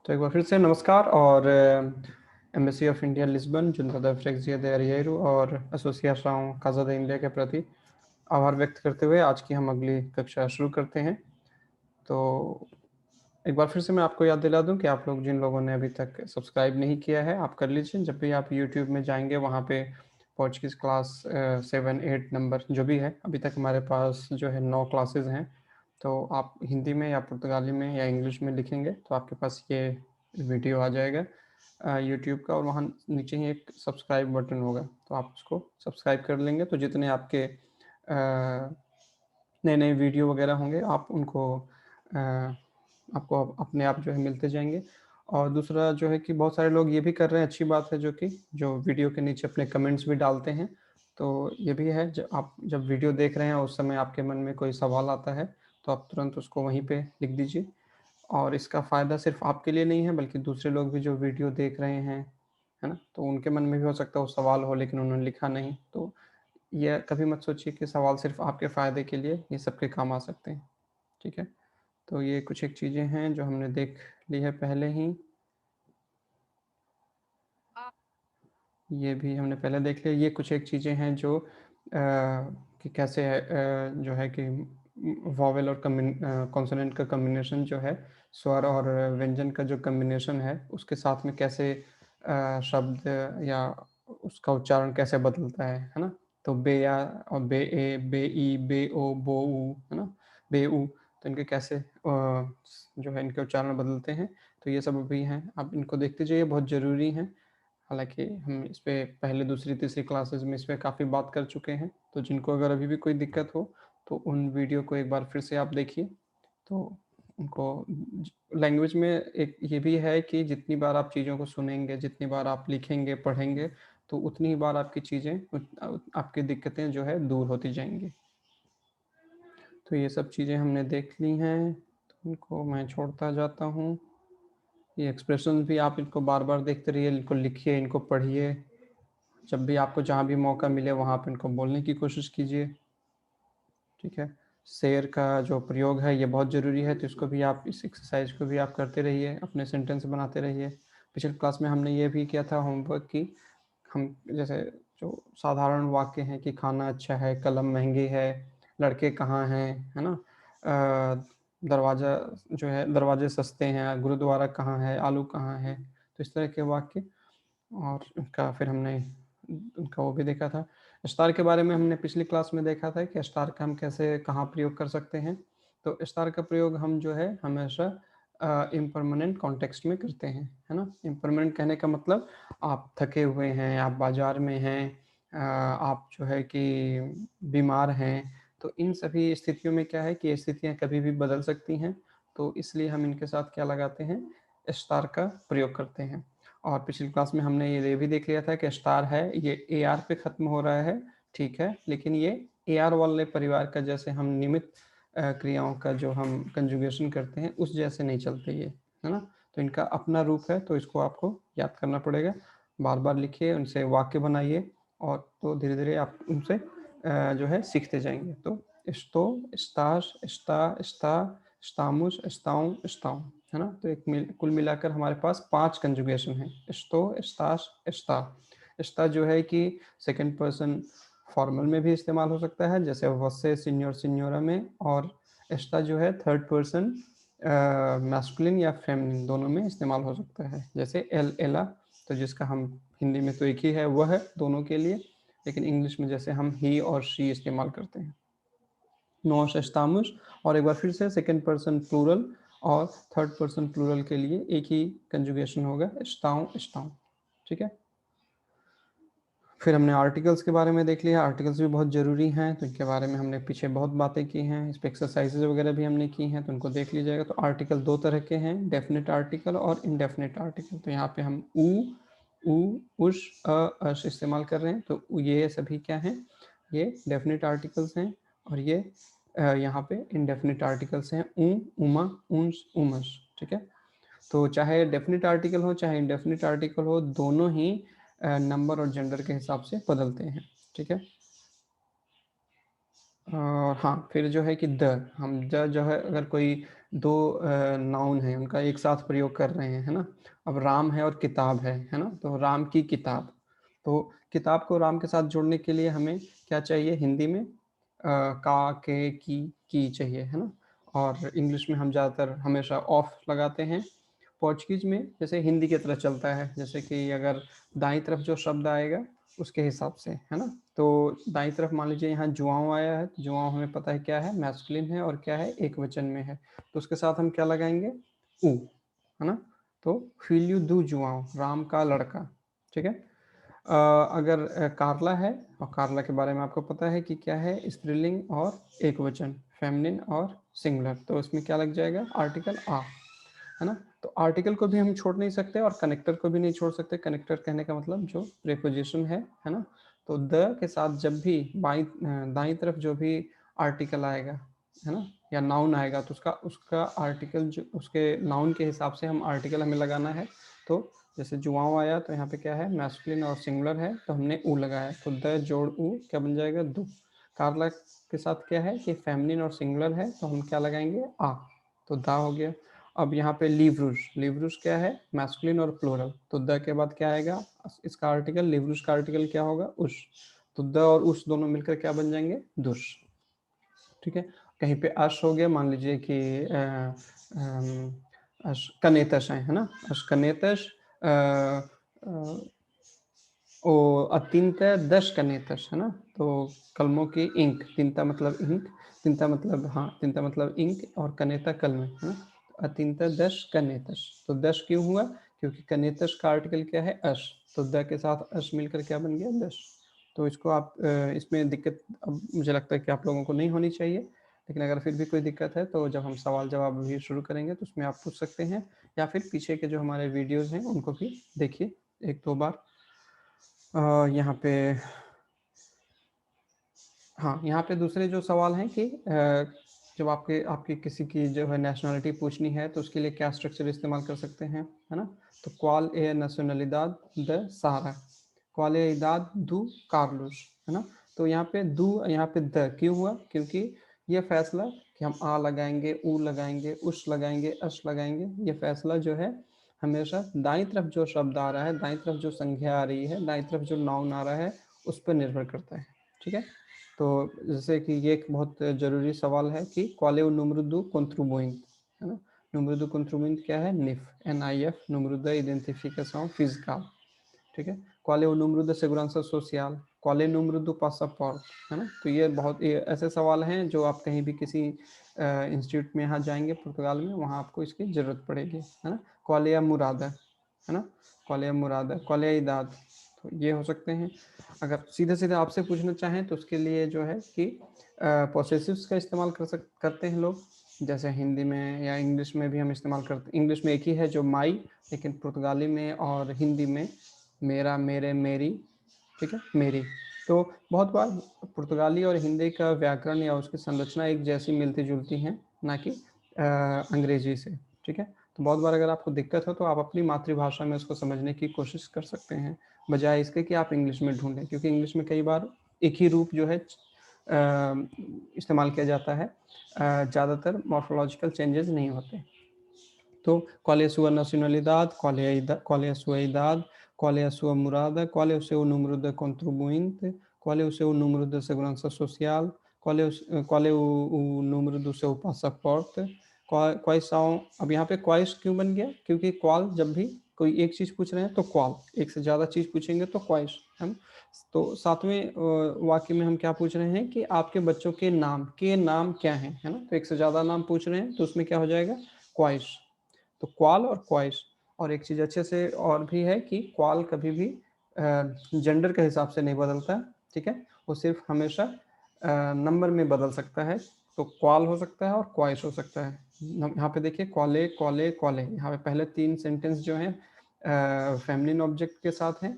तो एक बार फिर से नमस्कार और embassy of India Lisbon Junta Freixia de Arieiro और एसोसिएशन काजा de इंडिया के प्रति आभार व्यक्त करते हुए आज की हम अगली कक्षा शुरू करते हैं। तो एक बार फिर से मैं आपको याद दिला दूं कि आप लोग जिन लोगों ने अभी तक सब्सक्राइब नहीं किया है आप कर लीजिए। जब भी आप यूट्यूब में जाएंगे वहाँ पे पोर्चुगीज़ क्लास 7, 8 नंबर जो भी है, अभी तक हमारे पास जो है 9 क्लासेस हैं। तो आप हिंदी में या पुर्तगाली में या इंग्लिश में लिखेंगे तो आपके पास ये वीडियो आ जाएगा यूट्यूब का, और वहाँ नीचे ही एक सब्सक्राइब बटन होगा, तो आप उसको सब्सक्राइब कर लेंगे तो जितने आपके नए नए वीडियो वगैरह होंगे आप उनको आपको अपने आप जो है मिलते जाएंगे। और दूसरा जो है कि बहुत सारे लोग ये भी कर रहे हैं, अच्छी बात है, जो कि जो वीडियो के नीचे अपने कमेंट्स भी डालते हैं। तो ये भी है, जब आप जब वीडियो देख रहे हैं उस समय आपके मन में कोई सवाल आता है तो आप तुरंत उसको वहीं पे लिख दीजिए। और इसका फ़ायदा सिर्फ आपके लिए नहीं है बल्कि दूसरे लोग भी जो वीडियो देख रहे हैं, है ना, तो उनके मन में भी हो सकता है वो सवाल हो लेकिन उन्होंने लिखा नहीं। तो ये कभी मत सोचिए कि सवाल सिर्फ आपके फ़ायदे के लिए, ये सबके काम आ सकते हैं। ठीक है, तो ये कुछ एक चीज़ें हैं जो हमने देख ली है पहले ही। ये भी हमने पहले देख लिया। ये कुछ एक चीज़ें हैं जो कि कैसे जो है कि वॉवेल और कॉन्सोनेंट का कॉम्बिनेशन जो है, स्वर और व्यंजन का जो कॉम्बिनेशन है उसके साथ में कैसे शब्द या उसका उच्चारण कैसे बदलता है ना। तो बे या और बे ए, बे ई, बे ओ, बो ऊ, है ना, बे ऊ, तो इनके कैसे जो है इनके उच्चारण बदलते हैं। तो ये सब अभी हैं, आप इनको देखते जाइए, बहुत ज़रूरी हैं। हालाँकि हम इस पे पहले, दूसरी, तीसरी क्लासेस में इस पे काफ़ी बात कर चुके हैं, तो जिनको अगर अभी भी कोई दिक्कत हो, तो उन वीडियो को एक बार फिर से आप देखिए। तो उनको लैंग्वेज में एक ये भी है कि जितनी बार आप चीज़ों को सुनेंगे, जितनी बार आप लिखेंगे, पढ़ेंगे, तो उतनी ही बार आपकी चीज़ें आपकी दिक्कतें जो है दूर होती जाएँगी। तो ये सब चीज़ें हमने देख ली हैं, तो इनको मैं छोड़ता जाता हूँ। ये एक्सप्रेशन भी आप इनको बार-बार देखते रहिए, इनको लिखिए, इनको पढ़िए। जब भी आपको जहाँ भी मौका मिले वहाँ पे इनको बोलने की कोशिश कीजिए। ठीक है, शेर का जो प्रयोग है ये बहुत ज़रूरी है, तो इसको भी आप, इस एक्सरसाइज को भी आप करते रहिए, अपने सेंटेंस बनाते रहिए। पिछली क्लास में हमने ये भी किया था होमवर्क की, हम जैसे जो साधारण वाक्य हैं कि खाना अच्छा है, कलम महंगी है, लड़के कहाँ हैं, है ना, दरवाज़ा जो है, दरवाजे सस्ते हैं, गुरुद्वारा कहाँ है, आलू कहाँ है, तो इस तरह के वाक्य। और उनका फिर हमने उनका वो भी देखा था। स्टार के बारे में हमने पिछली क्लास में देखा था कि स्टार का हम कैसे कहाँ प्रयोग कर सकते हैं। तो स्टार का प्रयोग हम जो है हमेशा इम्परमानेंट कॉन्टेक्स्ट में करते हैं, है ना। इम्परमानेंट कहने का मतलब आप थके हुए हैं, आप बाज़ार में हैं, आप जो है कि बीमार हैं, तो इन सभी स्थितियों में क्या है कि ये स्थितियाँ कभी भी बदल सकती हैं, तो इसलिए हम इनके साथ क्या लगाते हैं, स्टार का प्रयोग करते हैं। और पिछली क्लास में हमने ये भी देख लिया था कि स्टार है ये ए आर पे ख़त्म हो रहा है, ठीक है, लेकिन ये ए आर वाले परिवार का, जैसे हम निमित्त क्रियाओं का जो हम कंजुगेशन करते हैं उस जैसे नहीं चलते ये, है ना। तो इनका अपना रूप है, तो इसको आपको याद करना पड़ेगा। बार बार लिखिए, उनसे वाक्य बनाइए, और तो धीरे धीरे आप उनसे जो है सीखते जाएंगे। तो स्तो, स्ताश, स्ता, स्ता, स्तामुस, स्ताऊं, स्ताऊं, है ना। तो कुल मिलाकर हमारे पास 5 कंजुगेशन है, स्तो, स्ताश, स्ता। स्ता जो है कि सेकंड पर्सन फॉर्मल में भी इस्तेमाल हो सकता है, जैसे वसे, सीनियर, सिन्योरा में। और स्ता जो है थर्ड पर्सन मैस्कुलिन या फेमिनिन दोनों में इस्तेमाल हो सकता है, जैसे एल, एला, तो जिसका हम हिंदी में तो एक ही है, वह है दोनों के लिए, लेकिन इंग्लिश में जैसे हम ही और शी इस्तेमाल करते हैं। नॉस, एस्तामुस, और एक बार फिर से सेकंड पर्सन प्लूरल और थर्ड पर्सन प्लूरल के लिए एक ही कंजुगेशन होगा, स्टाउं, स्टाउं। ठीक है, फिर हमने आर्टिकल्स के बारे में देख लिया। आर्टिकल्स भी बहुत ज़रूरी हैं, तो इनके बारे में हमने पीछे बहुत बातें की हैं, इस पर एक्सरसाइजेज वगैरह भी हमने की हैं, तो उनको देख लीजिएगा। तो आर्टिकल 2 तरह के हैं, डेफिनेट आर्टिकल और इनडेफिनेट आर्टिकल। तो यहाँ पे हम ऊ, उश, अश इस्तेमाल कर रहे हैं, तो ये सभी क्या हैं, ये डेफिनेट आर्टिकल्स हैं। और ये यहाँ पे इनडेफिनेट आर्टिकल्स हैं, उमा, उन्स, उमस। ठीक है, तो चाहे डेफिनेट आर्टिकल हो चाहे इनडेफिनेट आर्टिकल हो, दोनों ही नंबर और जेंडर के हिसाब से बदलते हैं। ठीक है, और हाँ, फिर जो है कि द, हम द जो है अगर कोई 2 नाउन हैं, उनका एक साथ प्रयोग कर रहे हैं, है ना? अब राम है और किताब है ना? तो राम की किताब। तो किताब को राम के साथ जोड़ने के लिए हमें क्या चाहिए हिंदी में? का, के, की चाहिए, है ना? और इंग्लिश में हम ज़्यादातर हमेशा ऑफ लगाते हैं। पोर्चुगीज़ में जैसे हिंदी की तरह चलता है, जैसे कि अगर दाईं तरफ जो शब्द आएगा, उसके हिसाब से, है ना? तो दाईं तरफ मान लीजिए यहाँ जुआओं आया है, तो जुआओं हमें पता है क्या है? मैस्कुलिन है और क्या है? एकवचन में है। तो उसके साथ हम क्या लगाएँगे? उ, है ना? तो फिल्यू दू जुआओं, राम का लड़का, ठीक है? अगर कार्ला है, और कार्ला के बारे में आपको पता है कि क्या है? स्त्रीलिंग और एकवचन, फेमिनिन और सिंगुलर, तो इसमें क्या लग जाएगा? आर्टिकल आ, है ना? तो आर्टिकल को भी हम छोड़ नहीं सकते और कनेक्टर को भी नहीं छोड़ सकते। कनेक्टर कहने का मतलब जो प्रीपोजिशन है ना? तो द के साथ जब भी दाईं तरफ जो भी आर्टिकल आएगा, है ना? या नाउन आएगा, तो उसका उसका आर्टिकल जो उसके नाउन के हिसाब से हम आर्टिकल हमें लगाना है। तो जैसे जुआओं आया तो यहाँ पे क्या है? मैस्कुलिन और सिंगुलर है, तो हमने उ लगाया, तो द जोड़ उ क्या बन जाएगा? दु। कार्ला के साथ क्या है कि फेमिनिन और सिंगुलर है, तो हम क्या लगाएंगे? आ, तो दा हो गया। अब यहाँ पे लिवरुस, लिवरुस क्या है? मैस्कुलिन और प्लूरल, तो द के बाद क्या आएगा? इसका आर्टिकल, लिवरुस का आर्टिकल क्या होगा? उस। तो द और उस दोनों मिलकर क्या बन जाएंगे? दुस, ठीक है? कहीं पे अश हो गया, मान लीजिए कि कनेतश है ना? अशकनेतश, ओ अतिंत दश कनेतश, है ना? तो कलमों की इंक, तिंता मतलब इंक, तिंता मतलब, हाँ, तिंता मतलब इंक और कनेता कलम, है ना? अतिंत दश कनेतश, तो दश क्यों हुआ? क्योंकि कनेतश का आर्टिकल क्या है? अश, तो द के साथ अश मिलकर क्या बन गया? दश। तो इसको आप इसमें दिक्कत अब मुझे लगता है कि आप लोगों को नहीं होनी चाहिए, लेकिन अगर फिर भी कोई दिक्कत है तो जब हम सवाल जवाब भी शुरू करेंगे तो उसमें आप पूछ सकते हैं, या फिर पीछे के जो हमारे वीडियोज़ हैं उनको भी देखिए 1-2 बार। यहाँ पे, हाँ, यहाँ पे दूसरे जो सवाल हैं कि जब आपके आपकी किसी की जो है नेशनलिटी पूछनी है तो उसके लिए क्या स्ट्रक्चर इस्तेमाल कर सकते हैं, है ना? तो क्वाल ए नेशनलिदाद द सहारा, क्वाल ए इदाद दू कार्लोस, है ना? तो यहाँ पे दू, यहाँ पे द क्यों हुआ? क्योंकि ये फैसला कि हम आ लगाएंगे, ऊ लगाएंगे, उस लगाएंगे, अश लगाएंगे, ये फैसला जो है हमेशा दाईं तरफ जो शब्द आ रहा है, दाईं तरफ जो संज्ञा आ रही है, दाईं तरफ जो नाउन आ रहा है, उस पर निर्भर करता है, ठीक है? तो जैसे कि ये एक बहुत ज़रूरी सवाल है कि qual é o número do contribuinte, है ना? número do contribuinte क्या है? NIF, NIF, número da identificação fiscal, ठीक है? qual é o número da segurança social, qual é o número do passaporte, है ना? तो ये बहुत ये ऐसे सवाल हैं जो आप कहीं भी किसी इंस्टीट्यूट में यहाँ जाएंगे पुर्तगाल में, वहाँ आपको इसकी ज़रूरत पड़ेगी, है ना? qual é a morada, है ना? qual é a morada, qual é a idade, तो ये हो सकते हैं। अगर सीधे सीधे आपसे पूछना चाहें तो उसके लिए जो है कि पोसेसिव्स का इस्तेमाल करते हैं लोग, जैसे हिंदी में या इंग्लिश में भी हम इस्तेमाल करते हैं। इंग्लिश में एक ही है जो माई, लेकिन पुर्तगाली में और हिंदी में मेरा, मेरे, मेरी, ठीक है, मेरी। तो बहुत बार पुर्तगाली और हिंदी का व्याकरण या उसकी संरचना एक जैसी मिलती जुलती हैं, ना कि अंग्रेजी से, ठीक है? तो बहुत बार अगर आपको दिक्कत हो तो आप अपनी मातृभाषा में उसको समझने की कोशिश कर सकते हैं, बजाय इसके कि आप इंग्लिश में ढूंढें, क्योंकि इंग्लिश में कई बार एक ही रूप जो है इस्तेमाल किया जाता है, ज़्यादातर मॉर्फोलॉजिकल चेंजेस नहीं होते। तो qual é a sua nacionalidade, qual é a sua idade, qual é a sua morada, qual é o seu número de contribuinte, qual é o seu número de segurança social, qual é o número do seu passaporte, quais são, अब यहाँ पे quais क्यों बन गया? क्योंकि qual जब भी कोई एक चीज़ पूछ रहे हैं तो qual, एक से ज़्यादा चीज़ पूछेंगे तो quais, है ना? तो 7वें वाक्य में हम क्या पूछ रहे हैं कि आपके बच्चों के नाम क्या हैं, है ना? तो एक से ज़्यादा नाम पूछ रहे हैं तो उसमें क्या हो जाएगा? quais। तो क्वाल और क्वाइस, और एक चीज़ अच्छे से और भी है कि क्वाल कभी भी जेंडर के हिसाब से नहीं बदलता, ठीक है? वो सिर्फ हमेशा नंबर में बदल सकता है, तो क्वाल हो सकता है और क्वाइस हो सकता है। यहाँ पे देखिए क्वाले, क्वाले, क्वाले, यहाँ पे पहले 3 सेंटेंस जो हैं फेमिनिन ऑब्जेक्ट के साथ हैं,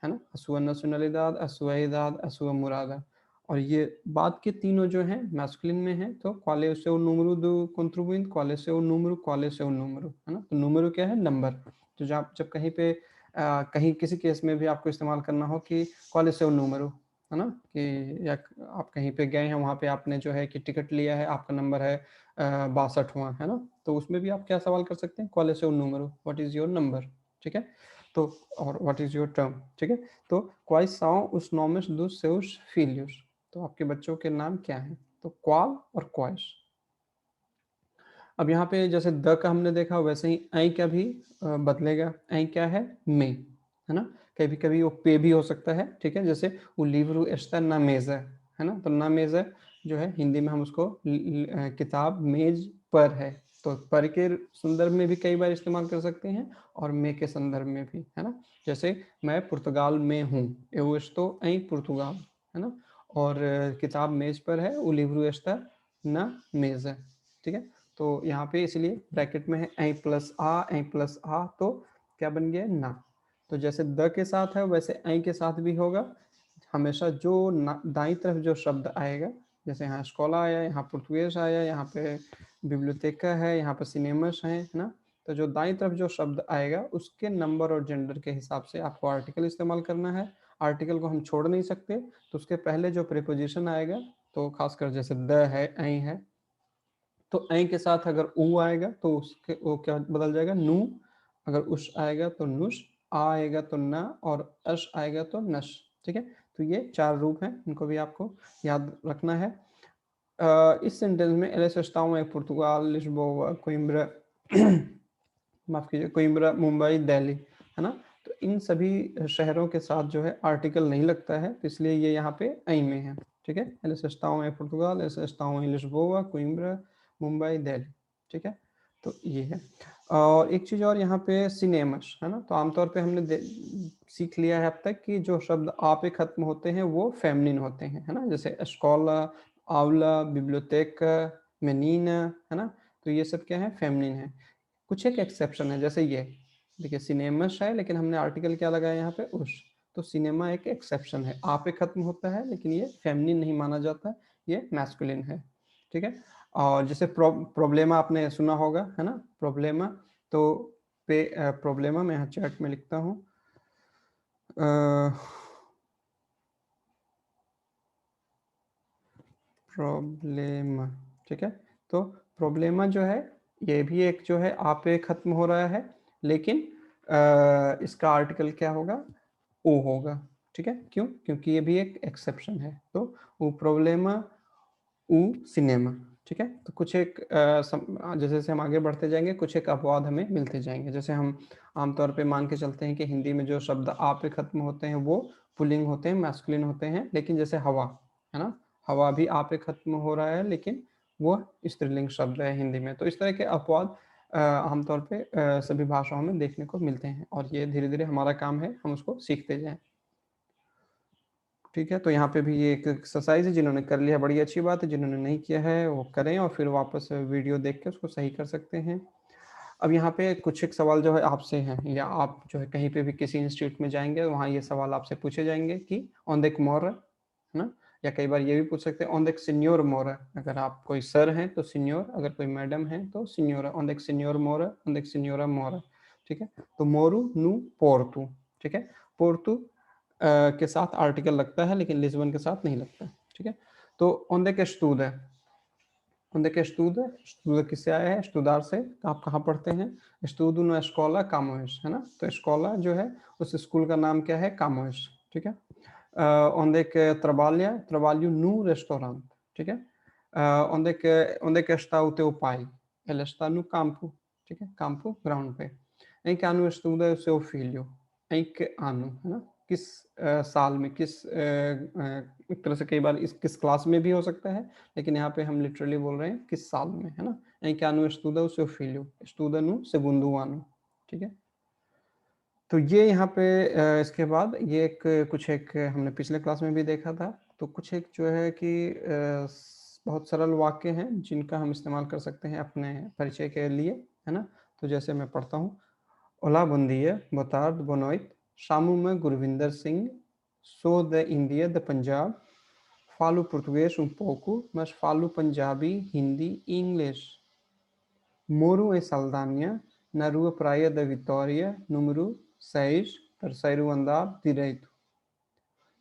है ना? A sua nacionalidade, a sua idade, a sua morada, और ये बाद के तीनों जो हैं मैस्कुलिन में हैं, तो qual é o seu número do contribuinte, qual é o seu número, qual é o seu número, है ना? तो número क्या है? नंबर। तो जब जब कहीं पे कहीं किसी केस में भी आपको इस्तेमाल करना हो कि qual é o seu número, है ना? कि या आप कहीं पे गए हैं, वहाँ पे आपने जो है कि टिकट लिया है, आपका नंबर है 62वां, है ना? तो उसमें भी आप क्या सवाल कर सकते हैं? "Cuál es seu número?" What is your number? ठीक है? तो और व्हाट इज़ योर टर्म? ठीक है? तो "Quais são os nomes dos seus filhos?" तो आपके बच्चों के नाम क्या हैं? तो "qual" और "quais" अब यहाँ पे जैसे द का हमने देखा वैसे ही ऐ का भी बदलेगा। ऐ क्या है? में, है ना? कभी-कभी वो पे भी हो सकता है, ठीक है? जैसे o livro está na mesa, है ना? तो ना मेज़ा जो है हिंदी में हम उसको किताब मेज़ पर है। तो पर के संदर्भ में भी कई बार इस्तेमाल कर सकते हैं और में के संदर्भ में भी, है ना? जैसे मैं पुर्तगाल में हूँ, eu estou em Portugal, है ना? और किताब मेज़ पर है, o livro está na mesa, ठीक है? तो यहाँ पे इसलिए ब्रैकेट में है ऐ प्लस आ तो क्या बन गया? ना। तो जैसे द के साथ है वैसे ऐ के साथ भी होगा। हमेशा जो दाईं तरफ जो शब्द आएगा, जैसे यहाँ स्कॉला आया, यहाँ पुर्तगेज आया, यहाँ पे बिब्लियोतेका है, यहाँ पे सिनेमस है ना? तो जो दाईं तरफ जो शब्द आएगा उसके नंबर और जेंडर के हिसाब से आपको आर्टिकल इस्तेमाल करना है। आर्टिकल को हम छोड़ नहीं सकते, तो उसके पहले जो प्रीपोजिशन आएगा, तो खासकर जैसे द है, ऐ है, तो ऐ के साथ अगर ऊ आएगा तो उसके वो क्या बदल जाएगा? नू। अगर उश आएगा तो नुश, आ आएगा तो ना और अश आएगा तो नश, ठीक है? तो ये 4 रूप हैं, इनको भी आपको याद रखना है। इस सेंटेंस में एल एस एस्ताऊ है पुर्तगाल, लिस्बोआ, कोइम्ब्रा माफ़ कीजिए कोइम्ब्रा, मुंबई, दिल्ली, है ना? तो इन सभी शहरों के साथ जो है आर्टिकल नहीं लगता है, तो इसलिए ये यहाँ पे ऐ में है, ठीक है? एलिस एस्ताऊ em Portugal, एलिस एस्ताऊ em Lisboa, Coimbra, Mumbai, Delhi, ठीक है? तो ये है। और एक चीज़ और यहाँ पे सिनेमस, है ना? तो आमतौर पे हमने सीख लिया है अब तक कि जो शब्द आ पे खत्म होते हैं वो फेमिनिन होते हैं, है ना? जैसे escola, aula, biblioteca, menina, है ना? तो ये सब क्या है? फेमिनिन है। कुछ एक एक्सेप्शन है, जैसे ये देखिए सिनेमस है लेकिन हमने आर्टिकल क्या लगाया यहाँ पे? उस। तो सिनेमा एक एक्सेप्शन है, आ पे खत्म होता है लेकिन ये फेमिनिन नहीं माना जाता, ये मैस्कुलिन है, ठीक है? और जैसे प्रॉब्लेमा आपने सुना होगा, है ना? प्रॉब्लेमा, तो प्रॉब्लेमा मैं यहाँ चैट में लिखता हूँ। प्रॉब्लेमा, ठीक है? तो प्रॉब्लेमा जो है, ये भी एक जो है आ पे खत्म हो रहा है, लेकिन इसका आर्टिकल क्या होगा? ओ होगा, ठीक है? क्यों? क्योंकि ये भी एक एक्सेप्शन है। तो उ प्रॉब्लेमा, उ सिनेमा, ठीक है? तो कुछ एक जैसे-जैसे हम आगे बढ़ते जाएँगे, कुछ एक अपवाद हमें मिलते जाएँगे। जैसे हम आमतौर पे मान के चलते हैं कि हिंदी में जो शब्द आ पे खत्म होते हैं, वो पुल्लिंग होते हैं, मैस्कुलिन होते हैं, लेकिन जैसे हवा, है ना? हवा भी आ पे खत्म हो रहा है, लेकिन वो स्त्रीलिंग शब्द है हिंदी में। तो इस तरह के अपवाद आमतौर पे सभी भाषाओं में देखने को मिलते हैं और ये धीरे-धीरे हमारा काम है, हम उसको सीखते जाएँ। ठीक है, तो यहाँ पे भी ये एक एक्सरसाइज़ है, जिन्होंने कर लिया बड़ी अच्छी बात है, जिन्होंने नहीं किया है वो करें और फिर वापस वीडियो देख के उसको सही कर सकते हैं। अब यहाँ पे कुछ एक सवाल जो है आपसे हैं, या आप जो है कहीं पे भी किसी इंस्टीट्यूट में जाएँगे, वहाँ ये सवाल आपसे पूछे जाएँगे कि "ओंदे que mora?" है ना? या कई बार ये भी पूछ सकते हैं "ओंदे que senhor mora?" अगर आप कोई सर हैं तो सिन्योर, अगर कोई मैडम हैं तो सिन्योरा। "ओंदे que senhor mora?" "ओंदे que senhora mora?" ठीक है? तो मोरू नु पोर्तु, ठीक है? पोर्तु के साथ आर्टिकल लगता है लेकिन लिस्बन के साथ नहीं लगता, ठीक है? तो "ओंदे que estuda?" ओंदे que estuda, estuda किससे आया है? estudar से। आप कहाँ पढ़ते हैं? estudo na escola Camões, है ना? तो escola जो है उस स्कूल का नाम क्या है? Camões, ठीक है? onde que trabalha? Trabalho no restaurante, ठीक है? onde que está o teu pai? Ele está no campo, ठीक है? Campo, ground पे। Em que ano estuda o seu filho? Em que ano, है ना? किस साल में, एक तरह से कई बार इस किस क्लास में भी हो सकता है, लेकिन यहाँ पे हम लिटरली बोल रहे हैं किस साल में, है ना? Em que ano estuda o seu filho? Estuda no segundo ano, ठीक है? तो ये यहाँ पे इसके बाद ये एक कुछ एक हमने पिछले क्लास में भी देखा था, तो कुछ एक जो है कि बहुत सरल वाक्य हैं जिनका हम इस्तेमाल कर सकते हैं अपने परिचय के लिए, है ना? तो जैसे मैं पढ़ता हूँ, Olá, bom dia, boa tarde, boa noite. Chamo-me Gurvinder Singh, sou da Índia, da Punjab. Falo português um pouco, mas falo Punjabi, Hindi e inglês. Moro em Saldanha, na Rua Praia da Vitória, número 6, terceiro andar, direito.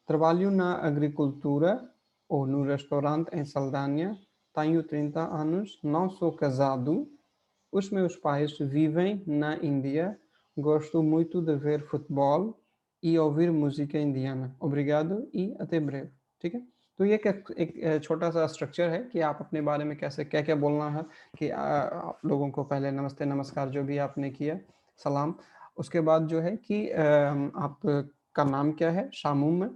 Trabalho na agricultura ou no restaurante em Saldanha. Tenho 30 anos, não sou casado. Os meus pais vivem na Índia. Gosto muito de ver futebol e ouvir música indiana. Obrigado e até breve। ठीक है? तो ये एक छोटा-सा structure है कि आप अपने बारे में कैसे क्या-क्या बोलना है कि आप लोगों को पहले नमस्ते, नमस्कार जो भी आपने किया, सलाम। उसके बाद जो है कि आपका नाम क्या है? शामुम।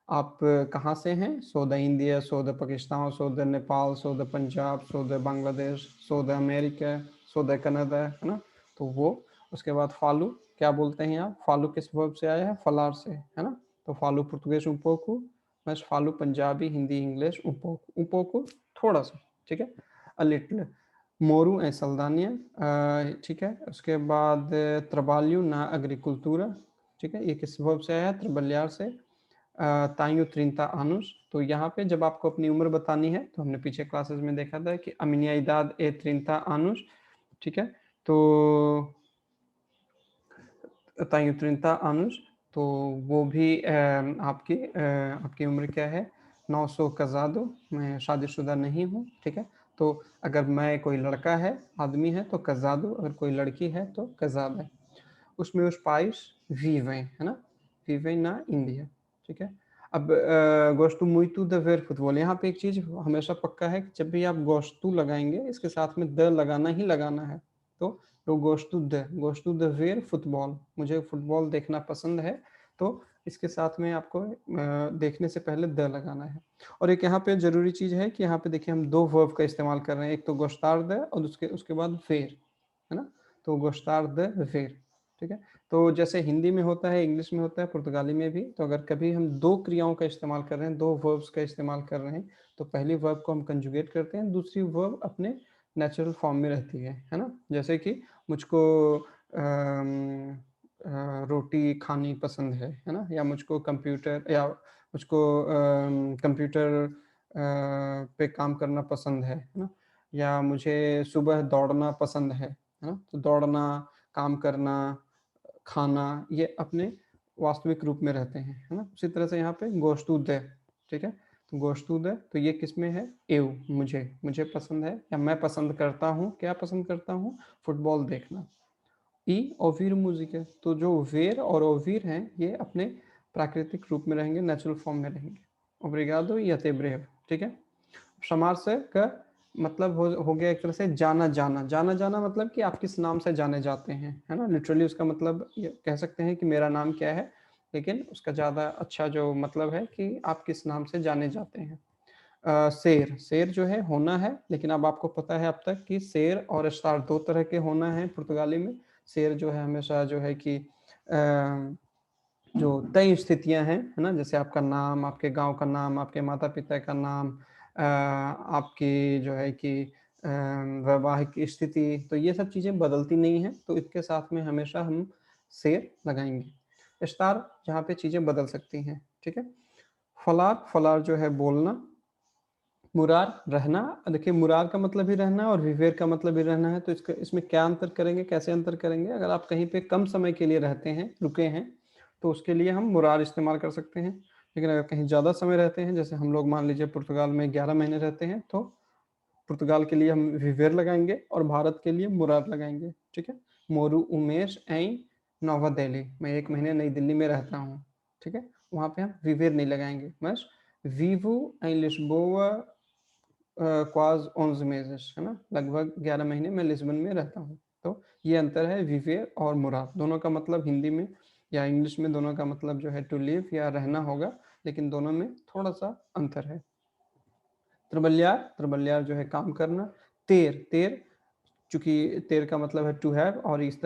आप कहाँ से हैं? So the India, so the Pakistan, so the Nepal, so the Punjab, so the Bangladesh, so the America, so the Canada, है ना? तो वो उसके बाद फालू क्या बोलते हैं आप? फालू किस वर्ब से आया है? फलार से, है ना? तो फालू पुर्तगीज um pouco, mas falo Punjabi, Hindi, English um pouco थोड़ा-सा, ठीक है? a little। Moru em Saldanha, ठीक है? उसके बाद trabalho na agricultura, ठीक है? ये किस वर्ब से आया है? trabalhar से। tenho 30 anos, तो यहाँ पे जब आपको अपनी उम्र बतानी है, तो हमने पीछे क्लासेस में देखा था कि a minha idade é 30 anos, ठीक है? तो tenho 30 anos, तो वो भी आपकी उम्र क्या है? 900 casado, मैं शादीशुदा नहीं हूँ, ठीक है? तो अगर मैं कोई लड़का है, आदमी है, तो casado, अगर कोई लड़की है, तो casada। Os meus pais vivem, है ना? Vivem na Índia, ठीक है? अब gosto muito de ver futebol। यहाँ पे एक चीज़ हमेशा पक्का है कि जब भी आप gosto लगाएँगे, इसके साथ में द लगाना ही लगाना है। तो gosto de ver futebol, मुझे फुटबॉल देखना पसंद है, तो इसके साथ में आपको देखने से पहले द लगाना है। और एक यहाँ पे ज़रूरी चीज़ है कि यहाँ पे देखिए हम 2 वर्ब का इस्तेमाल कर रहे हैं, एक तो gostar de और उसके बाद ver, है ना? तो gostar de ver, ठीक है? तो जैसे हिंदी में होता है, इंग्लिश में होता है, पुर्तगाली में भी, तो अगर कभी हम 2 क्रियाओं का इस्तेमाल कर रहे हैं, 2 वर्ब्स का इस्तेमाल कर रहे हैं, तो पहली वर्ब को हम कंजुगेट करते हैं, दूसरी वर्ब अपने नेचुरल फॉर्म में रहती है ना? जैसे कि मुझको रोटी खानी पसंद है ना? या मुझको कंप्यूटर पे काम करना पसंद है ना? या मुझे सुबह दौड़ना पसंद है ना? तो दौड़ना, काम करना, खाना, ये अपने वास्तविक रूप में रहते हैं, है ना? उसी तरह से यहाँ पे गोश्त दे, ठीक है? तो गोश्त दे, तो ये किसमें है? एव, मुझे पसंद है या मैं पसंद करता हूँ, क्या पसंद करता हूँ? फुटबॉल देखना। ई ओवीर म्यूजिक है, तो जो वेर और ओवीर हैं, ये अपने प्राकृतिक रूप में रहेंगे, नेचुरल फॉर्म में रहेंगे। ओब्रिगादो या ते ब्रेव, ठीक है? शमार से का मतलब हो गया एक तरह से जाना मतलब कि आप किस नाम से जाने जाते हैं, है ना? लिटरली उसका मतलब ये कह सकते हैं कि मेरा नाम क्या है, लेकिन उसका ज़्यादा अच्छा जो मतलब है कि आप किस नाम से जाने जाते हैं। शेर जो है होना है, लेकिन अब आपको पता है अब तक कि शेर और स्टार 2 तरह के होना है पुर्तगाली में। शेर जो है हमेशा जो है कि जो तय स्थितियाँ हैं, है ना? जैसे आपका नाम, आपके गाँव का नाम, आपके माता-पिता का नाम, आपकी जो है कि वैवाहिक स्थिति, तो ये सब चीज़ें बदलती नहीं हैं, तो इसके साथ में हमेशा हम शेर लगाएँगे। स्टार जहाँ पे चीज़ें बदल सकती हैं, ठीक है? फलार जो है बोलना, मुरार रहना। देखिए मुरार का मतलब ही रहना है और विवेर का मतलब भी रहना है, तो इसमें क्या अंतर करेंगे, कैसे अंतर करेंगे? अगर आप कहीं पे कम समय के लिए रहते हैं, रुके हैं, तो उसके लिए हम मुरार इस्तेमाल कर सकते हैं। लेकिन अगर कहीं ज़्यादा समय रहते हैं, जैसे हम लोग मान लीजिए पुर्तगाल में 11 महीने रहते हैं, तो पुर्तगाल के लिए हम विवेर लगाएँगे और भारत के लिए मुरार लगाएँगे, ठीक है? मोरू उमेश एम नोवा दिल्ली, मैं 1 महीने नई दिल्ली में रहता हूँ, ठीक है? वहाँ पे हम विवेर नहीं लगाएँगे, बस vivo em Lisboa quase 11 meses, है ना? लगभग 11 महीने मैं लिस्बन में रहता हूँ। तो ये अंतर है विवेर और मुराद, दोनों का मतलब हिंदी में या इंग्लिश में दोनों का मतलब जो है टू लिव या रहना होगा, लेकिन दोनों में थोड़ा-सा अंतर है। त्रिबल्यार जो है काम करना। तेर चूँकि तेर का मतलब है टू हैव और इस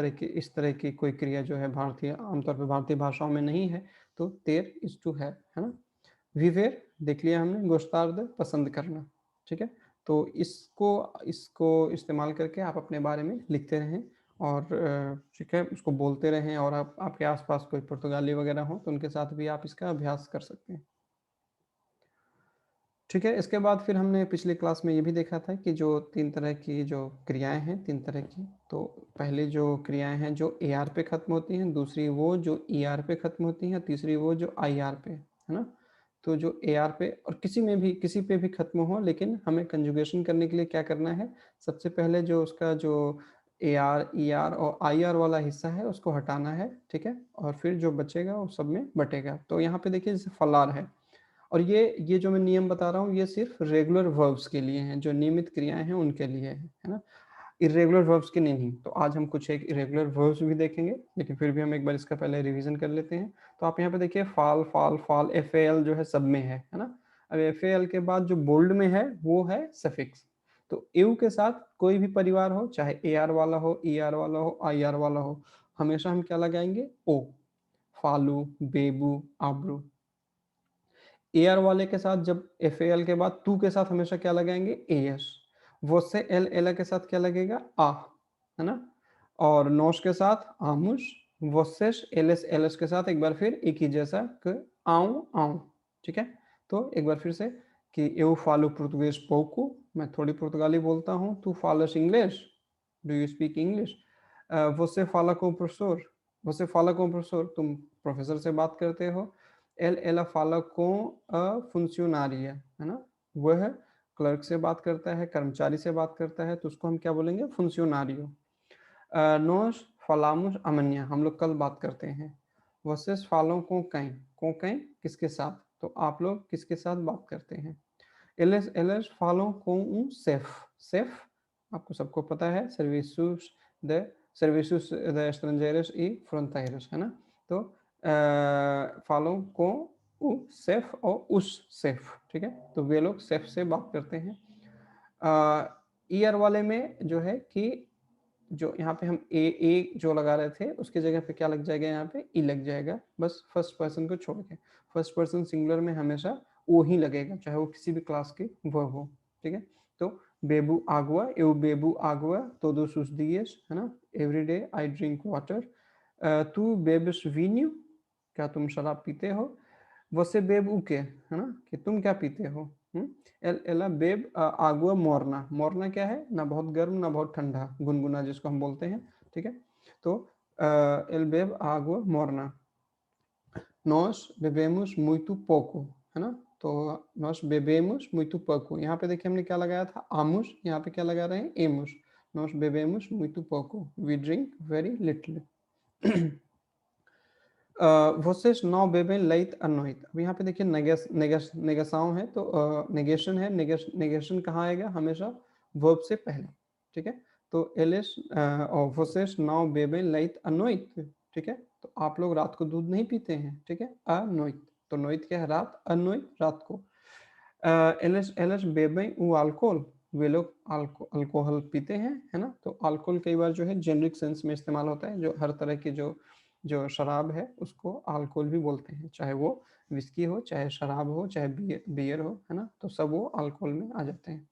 तरह की कोई क्रिया जो है आमतौर पे भारतीय भाषाओं में नहीं है, तो तेर इज़ टू हैव, है ना? विवेर देख लिया हमने, गोश्तार्द पसंद करना, ठीक है? तो इसको इसको इस्तेमाल करके आप अपने बारे में लिखते रहें और ठीक है, उसको बोलते रहें और आपके आस-पास कोई पुर्तगाली वगैरह हो, तो उनके साथ भी आप इसका अभ्यास कर सकते हैं। ठीक है, इसके बाद फिर हमने पिछली क्लास में ये भी देखा था कि जो 3 तरह की जो क्रियाएँ हैं, 3 तरह की, तो पहली जो क्रियाएँ हैं जो AR पे ख़त्म होती हैं, दूसरी वो जो ER पे ख़त्म होती हैं, तीसरी वो जो IR पे, है ना? तो जो AR पे और किसी पे भी खत्म हो, लेकिन हमें कंजुगेशन करने के लिए क्या करना है, सबसे पहले जो उसका जो AR, ER और IR वाला हिस्सा है उसको हटाना है, ठीक है? और फिर जो बचेगा वो सब में बटेगा। तो यहाँ पे देखिए जैसे फलार है, और ये जो मैं नियम बता रहा हूँ ये सिर्फ रेगुलर वर्ब्स के लिए हैं, जो नियमित क्रियाएँ हैं उनके लिए है ना? इर्रेगुलर वर्ब्स के लिए नहीं। तो आज हम कुछ एक इर्रेगुलर वर्ब्स भी देखेंगे, लेकिन फिर भी हम एक बार इसका पहले रिवीजन कर लेते हैं। तो आप यहाँ पे देखिए फाल, फाल, फाल, FAL जो है सब में है ना? अब FAL के बाद जो बोल्ड में है वो है सफिक्स। तो एव के साथ कोई भी परिवार हो, चाहे AR वाला हो, ER वाला हो, IR वाला हो, हमेशा हम क्या लगाएंगे? ओ। फालू, बेबू, आब्रू। AR वाले के साथ जब FAL के बाद तू के साथ हमेशा क्या लगाएंगे? AS। वो से एल एला के साथ क्या लगेगा? आ, है ना? और नोश के साथ आमुश, वोसेश एलएस एलएस के साथ एक बार फिर एक ही जैसा क आऊं आऊं, ठीक है? तो एक बार फिर से कि eu falo português pouco, मैं थोड़ी पुर्तगाली बोलता हूँ, तू falas inglês, do you speak English? você fala com o professor, você fala com o professor, तुम प्रोफेसर से बात करते हो। ela fala com a funcionária, है ना? वह क्लर्क से बात करता है, कर्मचारी से बात करता है, तो उसको हम क्या बोलेंगे? funcionário। nós falamos amanhã, हम लोग कल बात करते हैं। vocês falam com quem किसके साथ? तो आप लोग किसके साथ बात करते हैं? eles falam com um chef, chef आपको सबको पता है, serviços de estrangeiros e fronteiras, है ना? तो falam com o chef और उस chef, ठीक है? तो वे लोग chef से बात करते हैं। ईयर वाले में जो है कि जो यहाँ पे हम ए जो लगा रहे थे उसकी जगह पे क्या लग जाएगा? यहाँ पे ई लग जाएगा, बस फर्स्ट पर्सन को छोड़ के। फर्स्ट पर्सन सिंगुलर में हमेशा ओ ही लगेगा, चाहे वो किसी भी क्लास के वर्ब हो, ठीक है? तो बेबू आगुआ, eu bebo água todos os dias, है ना? Every day I drink water. तू बेबस vinho, क्या तुम शराब पीते हो? você bebe o quê, है ना? कि तुम क्या पीते हो? ela bebe água morna। morna क्या है? ना बहुत गर्म ना बहुत ठंडा, गुनगुना जिसको हम बोलते हैं, ठीक है? तो ele bebe água morna। nós bebemos muito pouco, है ना? तो nós bebemos muito pouco, यहाँ पे देखिए हमने क्या लगाया था? आमुस, यहाँ पे क्या लगा रहे हैं? एमुस। nós bebemos muito pouco, we drink very little। vocês não bebem leite à noite। अब यहाँ पे देखिए नेगेसाओं है, तो नेगेशन है। नेगेशन कहाँ आएगा? हमेशा वर्ब से पहले, ठीक है? तो eles और vocês não bebem leite à noite, ठीक है? तो आप लोग रात को दूध नहीं पीते हैं, ठीक है? à noite, तो noite क्या है? रात, à noite रात को। eles bebem o álcool, वे लोग अल्कोहल पीते हैं, है ना? तो अल्कोहल कई बार जो है जेनरिक सेंस में इस्तेमाल होता है, जो हर तरह की जो शराब है उसको अल्कोहल भी बोलते हैं, चाहे वो विस्की हो, चाहे शराब हो, चाहे बियर हो, है ना? तो सब वो अल्कोहल में आ जाते हैं।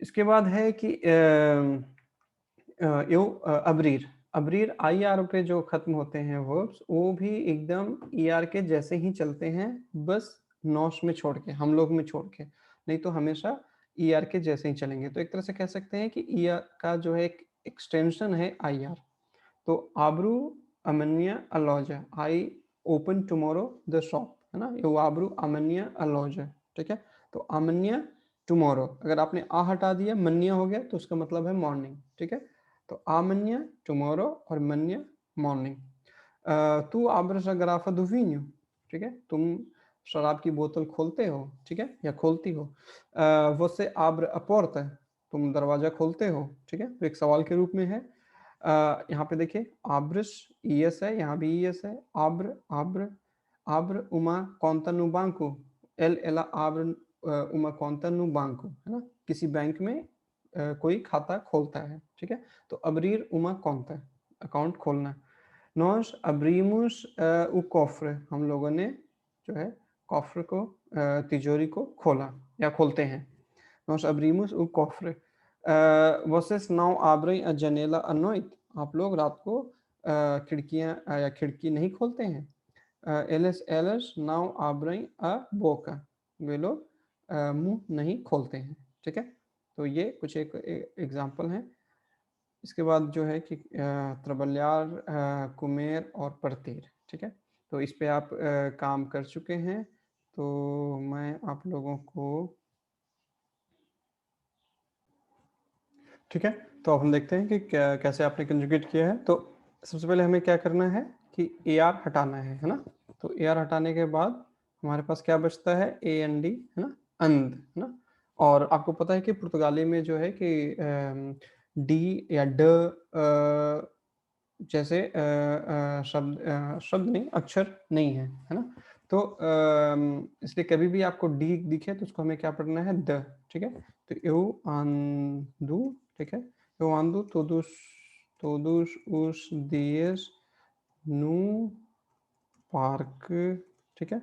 इसके बाद है कि अब्रीर। अब्रीर IR पे जो खत्म होते हैं वर्ब्स, वो भी एकदम ER के जैसे ही चलते हैं, बस नॉश में छोड़ के, हम लोग में छोड़ के, नहीं तो हमेशा ER के जैसे ही चलेंगे। तो एक तरह से कह सकते हैं कि ER का जो है एक एक्सटेंशन है IR। तो आब्रू अमन्या अलोजा, I open tomorrow the shop, है ना? ये आब्रू अमन्या अलोजा, ठीक है? तो अमन्या टुमारो, अगर आपने आ हटा दिया, मन्या हो गया, तो उसका मतलब है मॉर्निंग, ठीक है? तो आमन्या टुमारो और मन्या मॉर्निंग। तू abres a garrafa do vinho, ठीक है? तुम शराब की बोतल खोलते हो, ठीक है? या खोलती हो। você abre a porta, तुम दरवाजा खोलते हो, ठीक है? तो एक सवाल के रूप में है। यहाँ पे देखिए abres ES है, यहाँ भी ES है। abre uma conta no banco, ela abre uma conta no banco, है ना? किसी बैंक में कोई खाता खोलता है, ठीक है? तो abrir uma conta, अकाउंट खोलना। nós abrimos o cofre, हम लोगों ने जो है कॉफ्र को, तिजोरी को खोला या खोलते हैं। nós abrimos o cofre। vocês não abrem a janela à noite, आप लोग रात को खिड़कियाँ या खिड़की नहीं खोलते हैं। elas não abrem a boca, वे लोग मुंह नहीं खोलते हैं, ठीक है? तो ये कुछ एक एग्जाम्पल हैं। इसके बाद जो है कि त्रबल्यार, कुमेर और परतीर, ठीक है? तो इस पे आप काम कर चुके हैं। तो मैं आप लोगों को ठीक है, तो अब हम देखते हैं कि कैसे आपने कंजुगेट किया है। तो सबसे पहले हमें क्या करना है कि ए आर हटाना है ना। तो ए आर हटाने के बाद हमारे पास क्या बचता है, ए एन डी, है ना, अंध, है ना। और आपको पता है कि पुर्तगाली में जो है कि डी या ड जैसे शब्द नहीं, अक्षर नहीं है ना। तो इसलिए कभी भी आपको डी दिखे तो उसको हमें क्या पढ़ना है, द, ठीक है। तो eu ando, ठीक है, eu ando todos os dias no parque, ठीक है,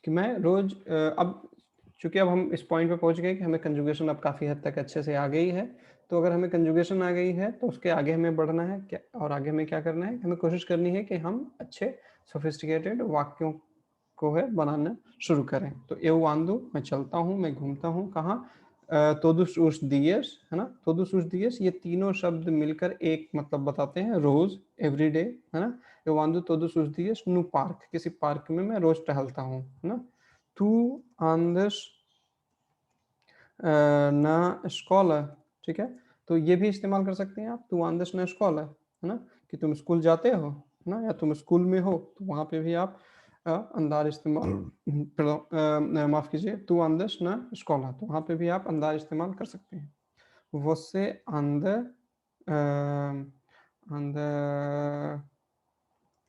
कि मैं रोज अब चूंकि अब हम इस पॉइंट पे पहुंच गए कि हमें कंजुगेशन अब काफ़ी हद तक अच्छे से आ गई है। तो अगर हमें कंजुगेशन आ गई है तो उसके आगे हमें बढ़ना है क्या, और आगे हमें क्या करना है, हमें कोशिश करनी है कि हम अच्छे सोफिस्टिकेटेड वाक्यों को है बनाना शुरू करें। तो eu ando, मैं चलता हूँ, मैं घूमता हूँ, कहाँ, todos os dias, है ना। todos os dias ये तीनों शब्द मिलकर एक मतलब बताते हैं, रोज, एवरीडे, है ना। eu ando todos os dias no parque, किसी पार्क में मैं रोज टहलता हूँ, है ना। tu andas na escola, ठीक है। तो ये भी इस्तेमाल कर सकते हैं आप, tu andas na escola, है ना, कि तुम स्कूल जाते हो, है ना, या तुम स्कूल में हो, तो वहाँ पे भी आप अंदाज इस्तेमाल माफ़ कीजिए, tu andas na escola, तो वहाँ पे भी आप अंदाज इस्तेमाल कर सकते हैं। você anda anda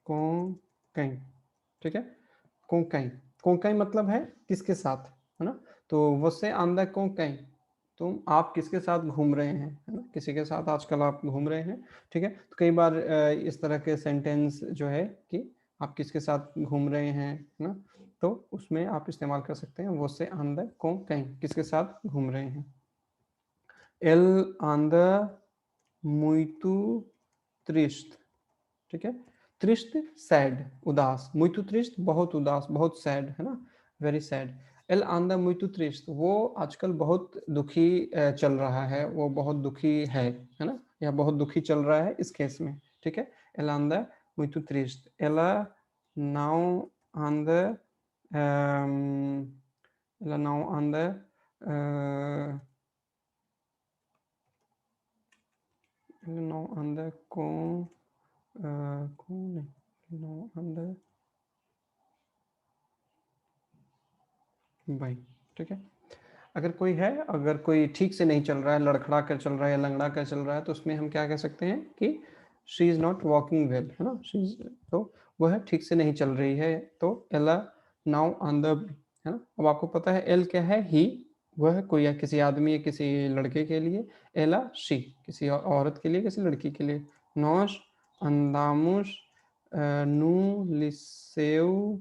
com quem, ठीक है। com quem, com quem मतलब है किसके साथ, है ना। तो você anda com quem, तुम आप किसके साथ घूम रहे हैं, है ना, किसी के साथ आजकल आप घूम रहे हैं, ठीक है। तो कई बार इस तरह के सेंटेंस जो है कि आप किसके साथ घूम रहे हैं, है ना, तो उसमें आप इस्तेमाल कर सकते हैं você anda com quem, किसके साथ घूम रहे हैं। ele anda muito triste, ठीक है। triste, सैड, उदास, muito triste, बहुत उदास, बहुत सैड, है ना, very sad. ele anda muito triste, वो आजकल बहुत दुखी चल रहा है, वो बहुत दुखी है ना, या बहुत दुखी चल रहा है इस केस में, ठीक है। ele anda muito triste, ela não anda ela não anda ele não anda com नहीं, ele não anda भाई, ठीक है। अगर कोई है, अगर कोई ठीक से नहीं चल रहा है, लड़खड़ा कर चल रहा है या लंगड़ा कर चल रहा है, तो उसमें हम क्या कह सकते हैं कि she is not walking well, है ना, शी इज, तो वह ठीक से नहीं चल रही है। तो एला नाउ ऑन द, है ना। अब आपको पता है एल क्या है, ही, वह कोई या किसी आदमी या किसी लड़के के लिए, एला शी किसी औरत के लिए, किसी लड़की के लिए। नॉस अंदामुस नु लिसेउ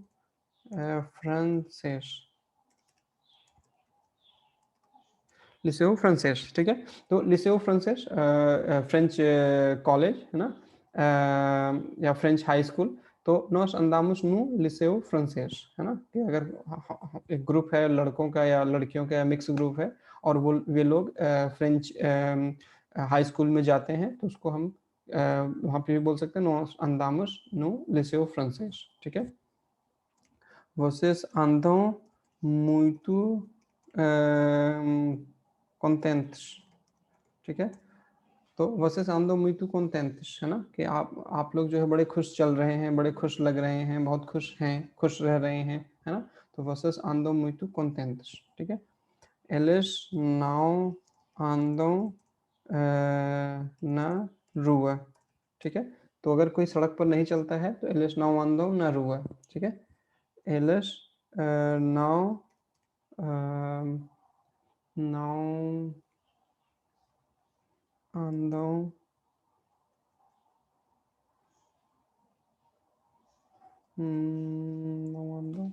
फ्रांसेस, लिसेओ फ्रांसेस, ठीक है। तो लिसेओ फ्रांसेस फ्रेंच कॉलेज, है ना, या फ्रेंच हाई स्कूल। तो नॉस अंदामुस नु लिसेओ फ्रांसेस, है ना, कि अगर एक ग्रुप है लड़कों का या लड़कियों का, मिक्स ग्रुप है, और वो वे लोग फ्रेंच हाई स्कूल में जाते हैं, तो उसको हम वहाँ पे भी बोल सकते हैं नॉस अंदामुस नु लिसेओ फ्रांसेस, ठीक है। Vocês andam muito contentes, ठीक है। तो vocês andam muito contentes, है ना, कि आप लोग जो है बड़े खुश चल रहे हैं, बड़े खुश लग रहे हैं, बहुत खुश हैं, खुश रह रहे हैं, है ना। तो vocês andam muito contentes, ठीक है। Eles não andam na rua, ठीक है। तो अगर कोई सड़क पर नहीं चलता है तो eles não andam na rua, ठीक है। Eles não não andam não andam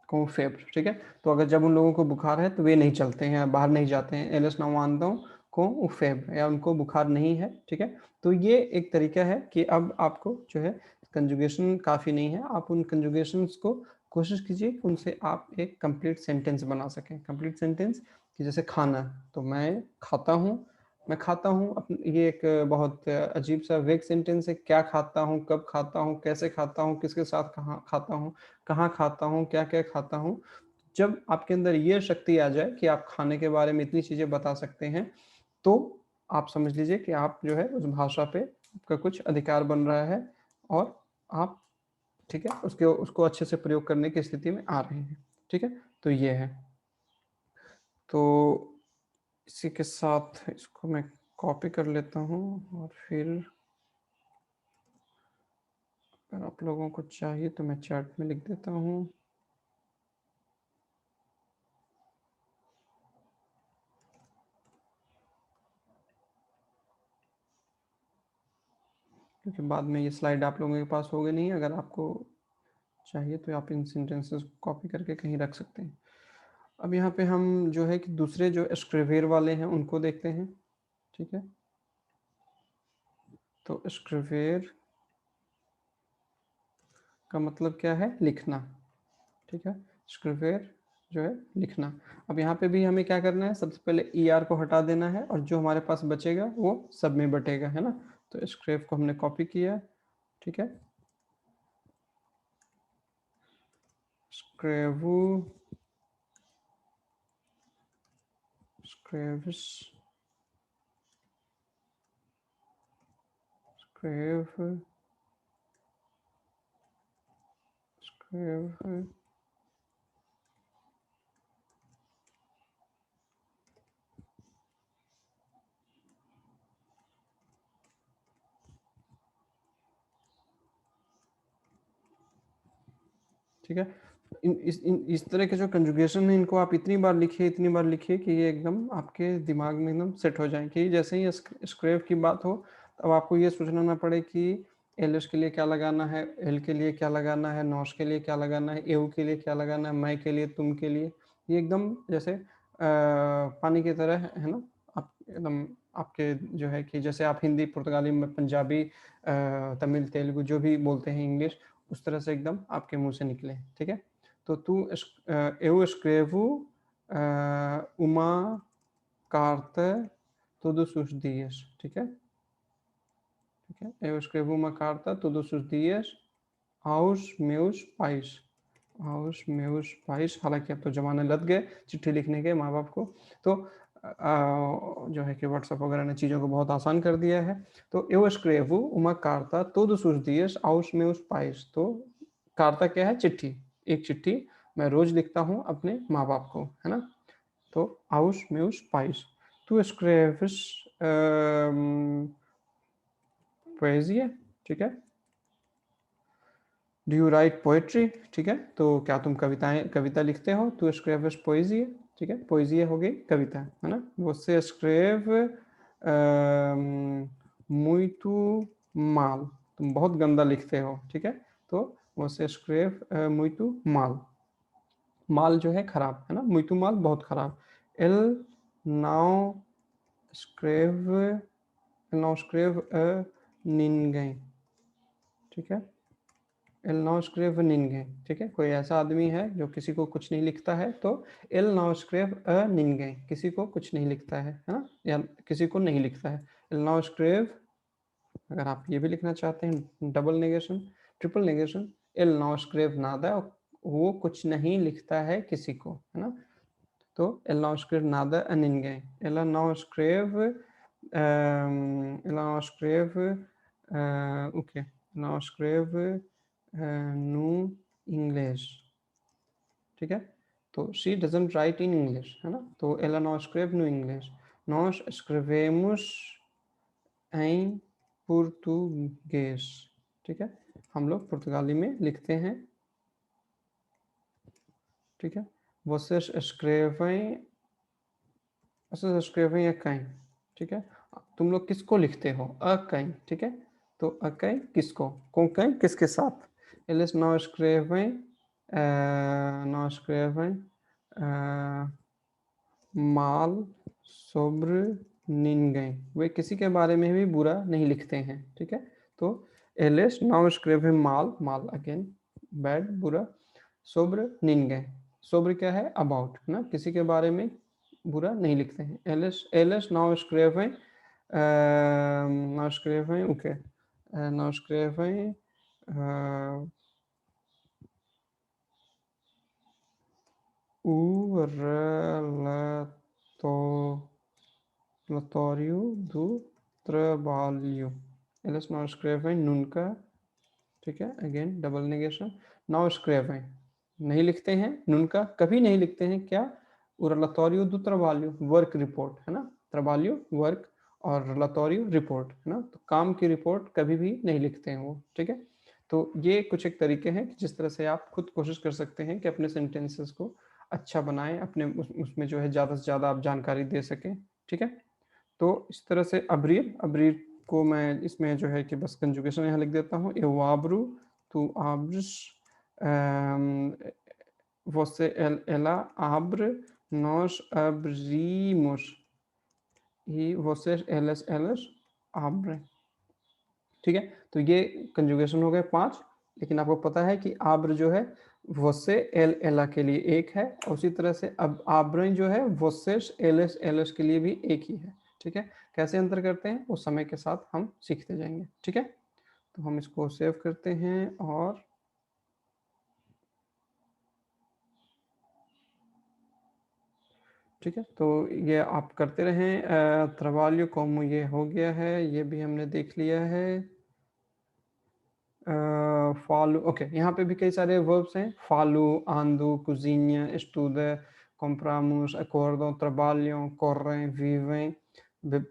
com febre, ठीक है। तो अगर जब उन लोगों को बुखार है तो वे नहीं चलते हैं, बाहर नहीं जाते हैं। eles não andam com o febre, या उनको बुखार नहीं है, ठीक है। तो ये एक तरीका है कि अब आपको जो है कंजुगेशन काफ़ी नहीं है, आप उन कंजुगेशंस को कोशिश कीजिए कि उनसे आप एक कंप्लीट सेंटेंस बना सकें। कंप्लीट सेंटेंस कि जैसे खाना, तो मैं खाता हूँ, मैं खाता हूँ ये एक बहुत अजीब सा वेग सेंटेंस है। क्या खाता हूँ, कब खाता हूँ, कैसे खाता हूँ, किसके साथ कहाँ खाता हूँ, क्या क्या खाता हूँ। जब आपके अंदर ये शक्ति आ जाए कि आप खाने के बारे में इतनी चीज़ें बता सकते हैं, तो आप समझ लीजिए कि आप जो है उस भाषा पे आपका कुछ अधिकार बन रहा है और आप, ठीक है, उसको अच्छे से प्रयोग करने की स्थिति में आ रहे हैं। ठीक है, तो ये है। तो इसी के साथ इसको मैं कॉपी कर लेता हूँ और फिर अगर आप लोगों को चाहिए तो मैं चैट में लिख देता हूँ। क्योंकि बाद में ये स्लाइड आप लोगों के पास होगी नहीं, अगर आपको चाहिए तो आप इन सेंटेंसेस को कॉपी करके कहीं रख सकते हैं। अब यहाँ पे हम जो है कि दूसरे जो स्क्रिवेयर वाले हैं उनको देखते हैं। ठीक है, तो स्क्रिवेयर का मतलब क्या है, लिखना। ठीक है, स्क्रिवेयर जो है लिखना। अब यहाँ पे भी हमें क्या करना है, सबसे पहले ई आर को हटा देना है और जो हमारे पास बचेगा वो सब में बटेगा, है ना। तो स्क्रिव को हमने कॉपी किया। ठीक है, स्क्रेवू, स्क्रेविस, स्क्रेव, स्क्रेव, ठीक है। इस तरह के जो कंजुगेशन है इनको आप इतनी बार लिखिए कि ये एकदम आपके दिमाग में एकदम सेट हो जाए, कि जैसे ही स्क्रेव की बात हो तब आपको ये सोचना ना पड़े कि एलएस के लिए क्या लगाना है, एल के लिए क्या लगाना है, नॉश के लिए क्या लगाना है, एऊ के लिए क्या लगाना है, मैं के लिए, तुम के लिए। ये एकदम जैसे पानी की तरह है ना। आप एकदम आपके जो है कि जैसे आप हिंदी, पुर्तगाली, पंजाबी, तमिल, तेलुगु जो भी बोलते हैं, इंग्लिश, उस तरह से एकदम आपके मुंह से निकले। ठीक है, तो eu escrevo uma carta todos os dias। ठीक है, ठीक है, eu escrevo uma carta todos os dias aos meus pais। aos meus pais, हालांकि अब तो जमाने लग गए चिट्ठी लिखने के माँ बाप को, तो जो है कि व्हाट्सएप वगैरह ने चीज़ों को बहुत आसान कर दिया है। तो eu escrevo uma carta todos os dias aos meus pais। तो कार्ता क्या है, चिट्ठी, एक चिट्ठी मैं रोज लिखता हूँ अपने माँ बाप को, है ना। तो aos meus pais। tu escreves poesia। ठीक है, डू यू राइट पोएट्री। ठीक है, तो क्या तुम कविता लिखते हो, तू escreves poesia। ठीक है, पोइजिया हो गई कविता, है ना। você escreve muito mal, तुम बहुत गंदा लिखते हो। ठीक है, तो você escreve muito mal। माल जो है खराब, है ना, muito mal बहुत खराब। ele não escreve, ele não escreve a ninguém। ठीक है, एल नॉ स्क्रेव निन्गे। ठीक है, कोई ऐसा आदमी है जो किसी को कुछ नहीं लिखता है, तो एल नॉ स्क्रेव अ निन्गे, किसी को कुछ नहीं लिखता है ना, या किसी को नहीं लिखता है। एल नॉ स्क्रेव, अगर आप ये भी लिखना चाहते हैं double negation, triple negation, L नॉ स्क्रेव नादा, वो कुछ नहीं लिखता है किसी को, है ना। तो एल नॉ स्क्रेव नादा अ निन्गे, एल नॉ स्क्रेव, एल नॉ स्क्रेव, ओके, नॉ स्क्रेव नो इंग्लिश। ठीक है, तो she doesn't right in English, है ना। तो ela não escreve no inglês, nós escrevemos em português। ठीक है, हम लोग पुर्तगाली में लिखते हैं। ठीक है, vocês escrevem, vocês escrevem a quem। ठीक है, तुम लोग किसको लिखते हो, a quem। ठीक है, तो a quem किसको, com quem किसके साथ। eles não escrevem, não escrevem mal sobre ninguém, वे किसी के बारे में भी बुरा नहीं लिखते हैं। ठीक है, तो eles não escrevem mal, mal again bad, बुरा, सोब्र निन्गे, सोब्र क्या है? अबाउट, है ना, किसी के बारे में बुरा नहीं लिखते हैं। एलिस एलिस नाउ स्क्रेवें नाउ स्क्रेवें ओके नाउ स्क्रेवें o relatório do trabalho. Eles não escrevem nunca, ठीक है, again double negation, now escrevem, नहीं लिखते हैं, nunca कभी नहीं लिखते हैं क्या? o relatório do trabalho, work report, है ना, trabalho वर्क और relatório रिपोर्ट, है ना, तो काम की रिपोर्ट कभी भी नहीं लिखते हैं वो, ठीक है। तो ये कुछ एक तरीके हैं कि जिस तरह से आप खुद कोशिश कर सकते हैं कि अपने सेंटेंसेस को अच्छा बनाएं, अपने उसमें जो है ज़्यादा से ज़्यादा आप जानकारी दे सकें, ठीक है। तो इस तरह से अब्रीर अब्रीर को मैं इसमें जो है कि बस कंजुगेशन यहाँ लिख देता हूँ, eu abro, tu abres, você ela abre, nós abrimos e vocês elas abrem, ठीक है। तो ये कंजुगेशन हो गए 5, लेकिन आपको पता है कि आब्र जो है वोसे एल एला के लिए एक है, और उसी तरह से अब आब्रें जो है वोसेस एलएस एलएस के लिए भी एक ही है, ठीक है। कैसे अंतर करते हैं वो समय के साथ हम सीखते जाएंगे, ठीक है। तो हम इसको सेव करते हैं और ठीक है, तो ये आप करते रहें। त्रवाल्यू कॉमो ये हो गया है, ये भी हमने देख लिया है। फालू, ओके, यहाँ पे भी कई सारे वर्ब्स हैं, फालू, आंदू, कुजीनिया, estuda, compramos, acordam, trabalham, correm, vivem,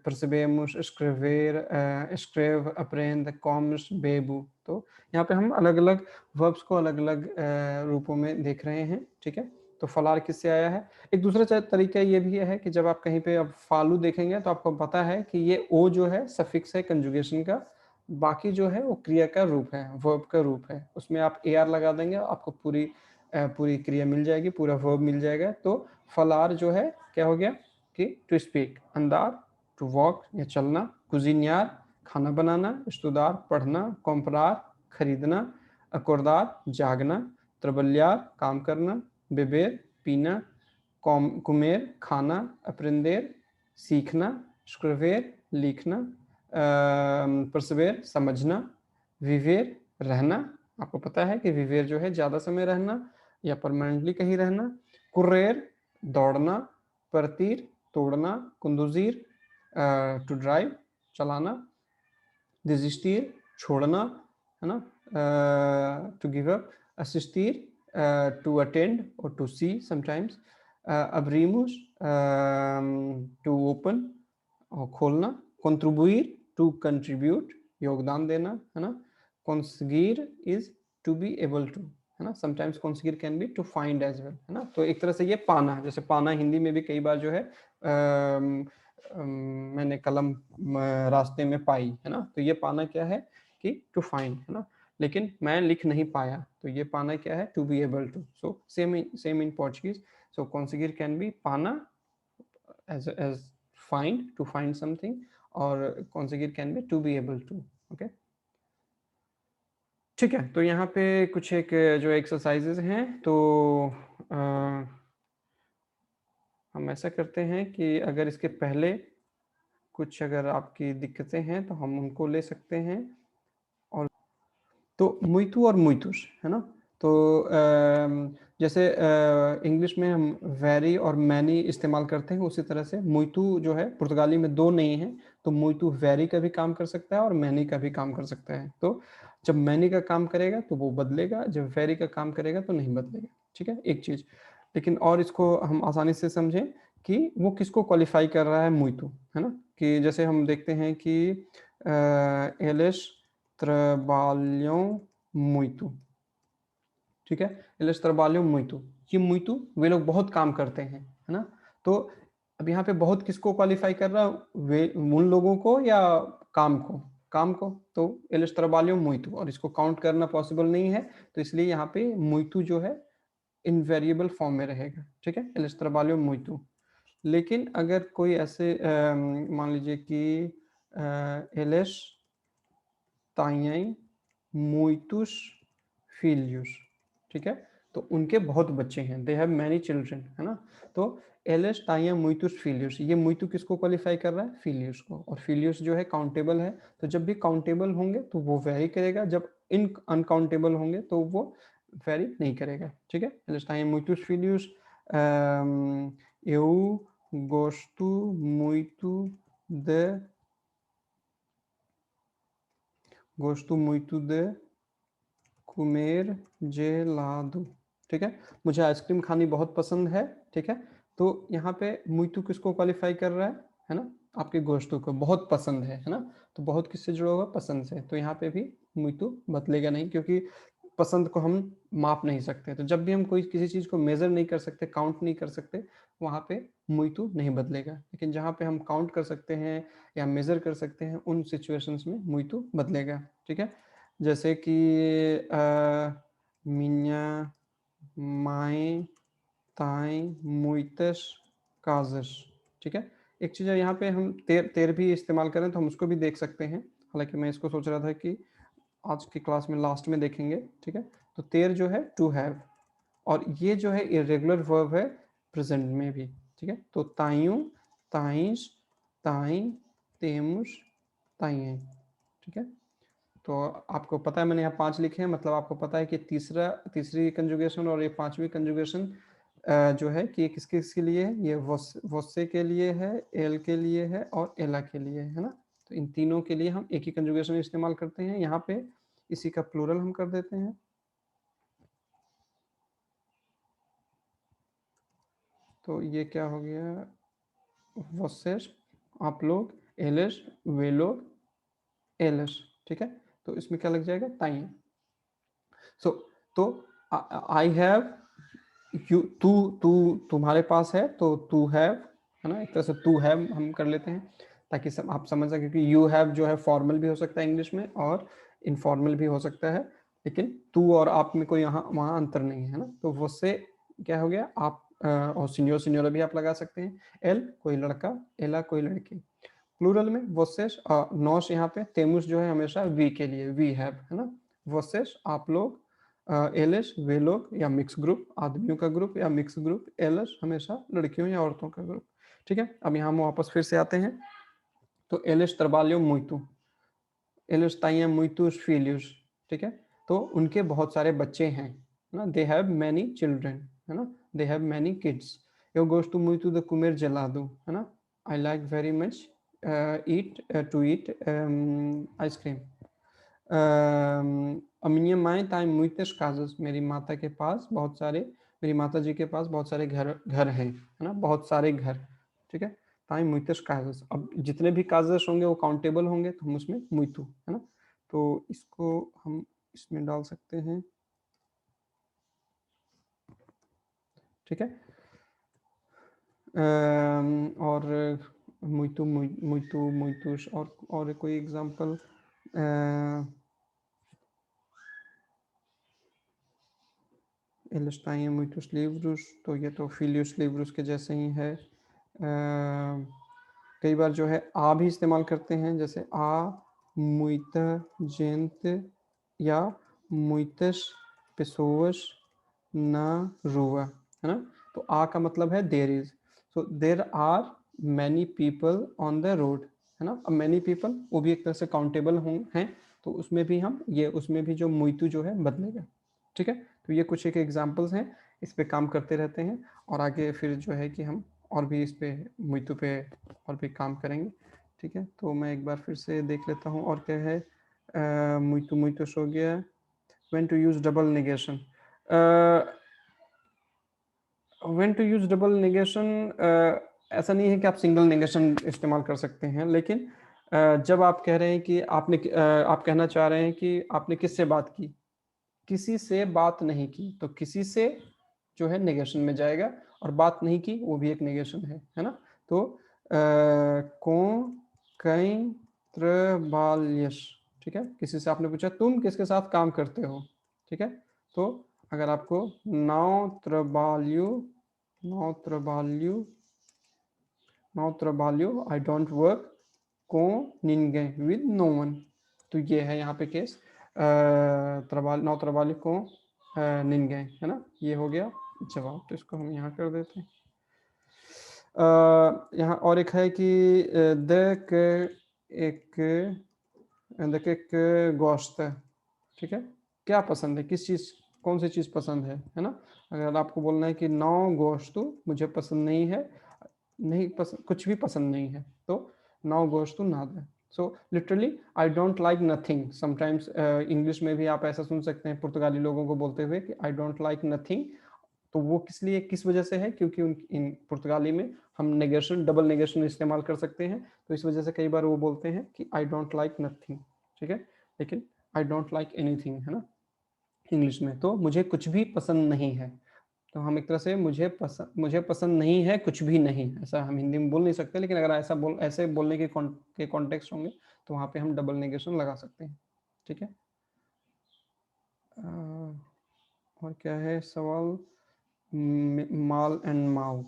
percebemos, escrever, escreve, aprende, comes, bebo। तो यहाँ पे हम अलग अलग वर्ब्स को अलग अलग रूपों में देख रहे हैं, ठीक है। तो फलार किससे आया है? एक दूसरा तरीका ये भी है कि जब आप कहीं पे अब फालू देखेंगे तो आपको पता है कि ये ओ जो है सफिक्स है कंजुगेशन का, बाकी जो है वो क्रिया का रूप है, वर्ब का रूप है, उसमें आप ए आर लगा देंगे, आपको पूरी क्रिया मिल जाएगी, पूरा वर्ब मिल जाएगा। तो फलार जो है क्या हो गया कि to speak, Andar to walk या चलना, कुजिनियार खाना बनाना, इस्तुदार पढ़ना, कॉम्परार खरीदना, अकोरदार जागना, त्रबल्यार काम करना, बेबेर पीना, कुमेर खाना, अप्रेंदेर सीखना, स्क्रिवेर लिखना, परसवेर समझना, विवेर रहना, आपको पता है कि विवेर जो है ज़्यादा समय रहना या परमानेंटली कहीं रहना, कुर्रेर दौड़ना, परतीर तोड़ना, कुंदुजीर टू ड्राइव चलाना, डिजिस्टीर छोड़ना, है ना, टू गिव अप, असिस्टीर टू अटेंड और टू सी समटाइम्स, अब्रीमुस टू ओपन और खोलना, कंट्रीब्यूट टू कंट्रीब्यूट योगदान देना, है ना, कॉन्सिगर is to be able to, है ना, समटाइम्स कॉन्सिगर can be to find as well, है ना। तो एक तरह से ये पाना, जैसे पाना हिंदी में भी कई बार जो है मैंने कलम रास्ते में पाई, है ना, तो ये पाना क्या है कि टू फाइंड, है ना, लेकिन मैं लिख नहीं पाया, तो ये पाना क्या है? To be able to. So same in Portuguese, so कॉन्सिगर कैन बी पाना as find, to find something, और conseguir can be to be able to, okay। ठीक है, तो यहाँ पे कुछ एक जो एक्सरसाइजेज हैं, तो हम ऐसा करते हैं कि अगर इसके पहले कुछ अगर आपकी दिक्कतें हैं तो हम उनको ले सकते हैं। और तो मुइतू और मुइतुस, है ना, तो जैसे इंग्लिश में हम वेरी और मैनी इस्तेमाल करते हैं, उसी तरह से मुइतू जो है पुर्तगाली में दो नहीं है, तो मुइतू वेरी का भी काम कर सकता है और मैनी का भी काम कर सकता है। तो जब मैनी का काम करेगा तो वो बदलेगा, जब वेरी का काम करेगा तो नहीं बदलेगा, ठीक है, एक चीज़। लेकिन और इसको हम आसानी से समझें कि वो किसको क्वालिफाई कर रहा है मुइतू, है ना, कि जैसे हम देखते हैं कि एलिश trabalham muito, ठीक है, eles trabalham muito, ये muito वे लोग बहुत काम करते हैं, है ना। तो अब यहाँ पे बहुत किसको क्वालिफाई कर रहा, वे उन लोगों को या काम को? काम को। तो eles trabalham muito, और इसको काउंट करना पॉसिबल नहीं है, तो इसलिए यहाँ पे muito जो है इनवेरिएबल फॉर्म में रहेगा, ठीक है, eles trabalham muito। लेकिन अगर कोई ऐसे मान लीजिए कि eles têm muitos filhos, ठीक है, तो उनके बहुत बच्चे हैं, दे हैव मैनी चिल्ड्रन, है ना। तो एलएस टाइम मुइतुस फिलियस, ये मुइतु किसको क्वालिफाई कर रहा है, फिलियस को, और फिलियस जो है काउंटेबल है, तो जब भी काउंटेबल होंगे तो वो वेरी करेगा, जब इन अनकाउंटेबल होंगे तो वो वेरी नहीं करेगा, ठीक है। एलएस टाइम मुइतुस फिलियस, eu gosto muito de comer gelado, ठीक है, मुझे आइसक्रीम खानी बहुत पसंद है, ठीक है। तो यहाँ पे मुइतु किसको क्वालिफाई कर रहा है ना, आपके गोश्तों को बहुत पसंद है ना, तो बहुत किससे जुड़ा हुआ, पसंद से, तो यहाँ पे भी मुइतु बदलेगा नहीं, क्योंकि पसंद को हम माप नहीं सकते, तो जब भी हम कोई किसी चीज़ को मेजर नहीं कर सकते, काउंट नहीं कर सकते, वहाँ पे मुइतु नहीं बदलेगा, लेकिन जहाँ पे हम काउंट कर सकते हैं या मेजर कर सकते हैं, उन सिचुएशंस में मुइतु बदलेगा, ठीक है। जैसे कि minha mãe tem muitas casas, ठीक है। एक चीज़ है यहाँ पे, हम तेर भी इस्तेमाल करें तो हम उसको भी देख सकते हैं, हालांकि मैं इसको सोच रहा था कि आज की क्लास में लास्ट में देखेंगे, ठीक है। तो तेर जो है टू हैव, और ये जो है इरेगुलर वर्ब है प्रेजेंट में भी, ठीक है। तो ताइयों, ताइंस, ताइन, तेमुस, ताइएं, ठीक है। तो आपको पता है, मैंने यहाँ 5 लिखे हैं, मतलब आपको पता है कि तीसरी कंजुगेशन और ये 5वीं कंजुगेशन जो है कि किसके किसके लिए है, ये वोसे के लिए है, एल के लिए है और एला के लिए है ना। तो इन तीनों के लिए हम एक ही कंजुगेशन इस्तेमाल करते हैं, यहाँ पे इसी का प्लूरल हम कर देते हैं। तो ये क्या हो गया, वोसेस आप लोग, एलएस वे लोग, एलएस, ठीक है। तो इसमें क्या लग जाएगा, टाइम। सो तो आई हैव, यू, तू तुम्हारे पास है, तो टू हैव, है ना, एक तरह से टू हैव हम कर लेते हैं, ताकि आप समझ सकें कि यू हैव जो है फॉर्मल भी हो सकता है इंग्लिश में और इनफॉर्मल भी हो सकता है, लेकिन तू और आप में कोई यहाँ वहाँ अंतर नहीं है ना। तो वो से क्या हो गया, आप और सीनियर सीनियर भी आप लगा सकते हैं, एल कोई लड़का, एला कोई लड़की, प्लूरल में वोसेस, नॉस यहाँ पे, तेमुस जो है हमेशा वी के लिए, वी हैव, है ना। वोसेस आप लोग, एलएस वे लोग या मिक्स ग्रुप, आदमियों का ग्रुप या मिक्स ग्रुप, एलएस हमेशा लड़कियों या औरतों का ग्रुप, ठीक है। अब यहाँ हम वापस फिर से आते हैं, तो एलएस ट्रबालियो मुइतु, एलएस ताइया मुइतुस फिलियस, ठीक है। तो उनके बहुत सारे बच्चे हैं, है ना, दे हैव मैनी चिल्ड्रन, है ना, दे हैव मैनी किड्स। यो गोस टू मुइतु द कुमेर जलादू, है ना, I like very much eat to eat ice cream. a minha mãe tem muitas casas, मेरी माता के पास बहुत सारे, मेरी माता जी के पास बहुत सारे घर हैं, है ना, बहुत सारे घर, ठीक है। ताई मुइतस काजस, अब जितने भी काजस होंगे वो काउंटेबल होंगे, तो हम उसमें मुइतु, है ना, तो इसको हम इसमें डाल सकते हैं, ठीक है। और मुइतु मुइतु मुइतुस, और कोई example, eles têm muitos livros, तो ये तो फिलियस लिव्रुस के जैसे ही है। कई बार जो है आ भी इस्तेमाल करते हैं, जैसे आ muita gente या muitas pessoas na rua, है ना। तो आ का मतलब है there is, so there are many people on the road, है ना। अब मैनी पीपल वो भी एक तरह से काउंटेबल हैं, तो उसमें भी हम ये, उसमें भी जो मुइतु जो है बदलेगा, ठीक है। तो ये कुछ एक एग्जांपल्स हैं, इस पे काम करते रहते हैं, और आगे फिर जो है कि हम और भी इस पे मुइतु पे और भी काम करेंगे, ठीक है। तो मैं एक बार फिर से देख लेता हूँ, और क्या है, मुइतु मुइतुस हो गया, when to use double negation, when to use double negation, ऐसा नहीं है कि आप सिंगल नेगेशन इस्तेमाल कर सकते हैं, लेकिन जब आप कह रहे हैं कि आप कहना चाह रहे हैं कि आपने किससे बात की, किसी से बात नहीं की, तो किसी से जो है नेगेशन में जाएगा, और बात नहीं की वो भी एक नेगेशन है ना। तो com quem trabalhas, ठीक है, किसी से आपने पूछा तुम किसके साथ काम करते हो, ठीक है। तो अगर आपको não trabalho, I don't work com ninguém, with no one, तो ये है यहाँ पे केस, não trabalho com निन्गे, है ना? ये हो गया जवाब, तो इसको हम यहाँ कर देते हैं। यहाँ और एक है कि देख एक गोश्त है, ठीक है? क्या पसंद है? किस चीज़, कौन सी चीज़ पसंद है ना? अगर आपको बोलना है कि नो गोश्तु मुझे पसंद नहीं है, नहीं पसंद, कुछ भी पसंद नहीं है, तो नो गोश्तु नादा। So literally I don't like nothing. Sometimes English में भी आप ऐसा सुन सकते हैं पुर्तगाली लोगों को बोलते हुए कि आई डोंट लाइक नथिंग। तो वो किस लिए, किस वजह से है? क्योंकि इन पुर्तगाली में हम नेगेशन, डबल नेगेशन इस्तेमाल कर सकते हैं, तो इस वजह से कई बार वो बोलते हैं कि आई डोंट लाइक नथिंग, ठीक है? लेकिन आई डोंट लाइक एनीथिंग, है ना, इंग्लिश में। तो मुझे कुछ भी पसंद नहीं है, तो हम एक तरह से मुझे पसंद नहीं है कुछ भी नहीं, ऐसा हम हिंदी में बोल नहीं सकते, लेकिन अगर ऐसे बोलने के कॉन्टेक्स्ट होंगे तो वहाँ पे हम डबल नेगेशन लगा सकते हैं, ठीक है? और क्या है सवाल? माल एंड माव।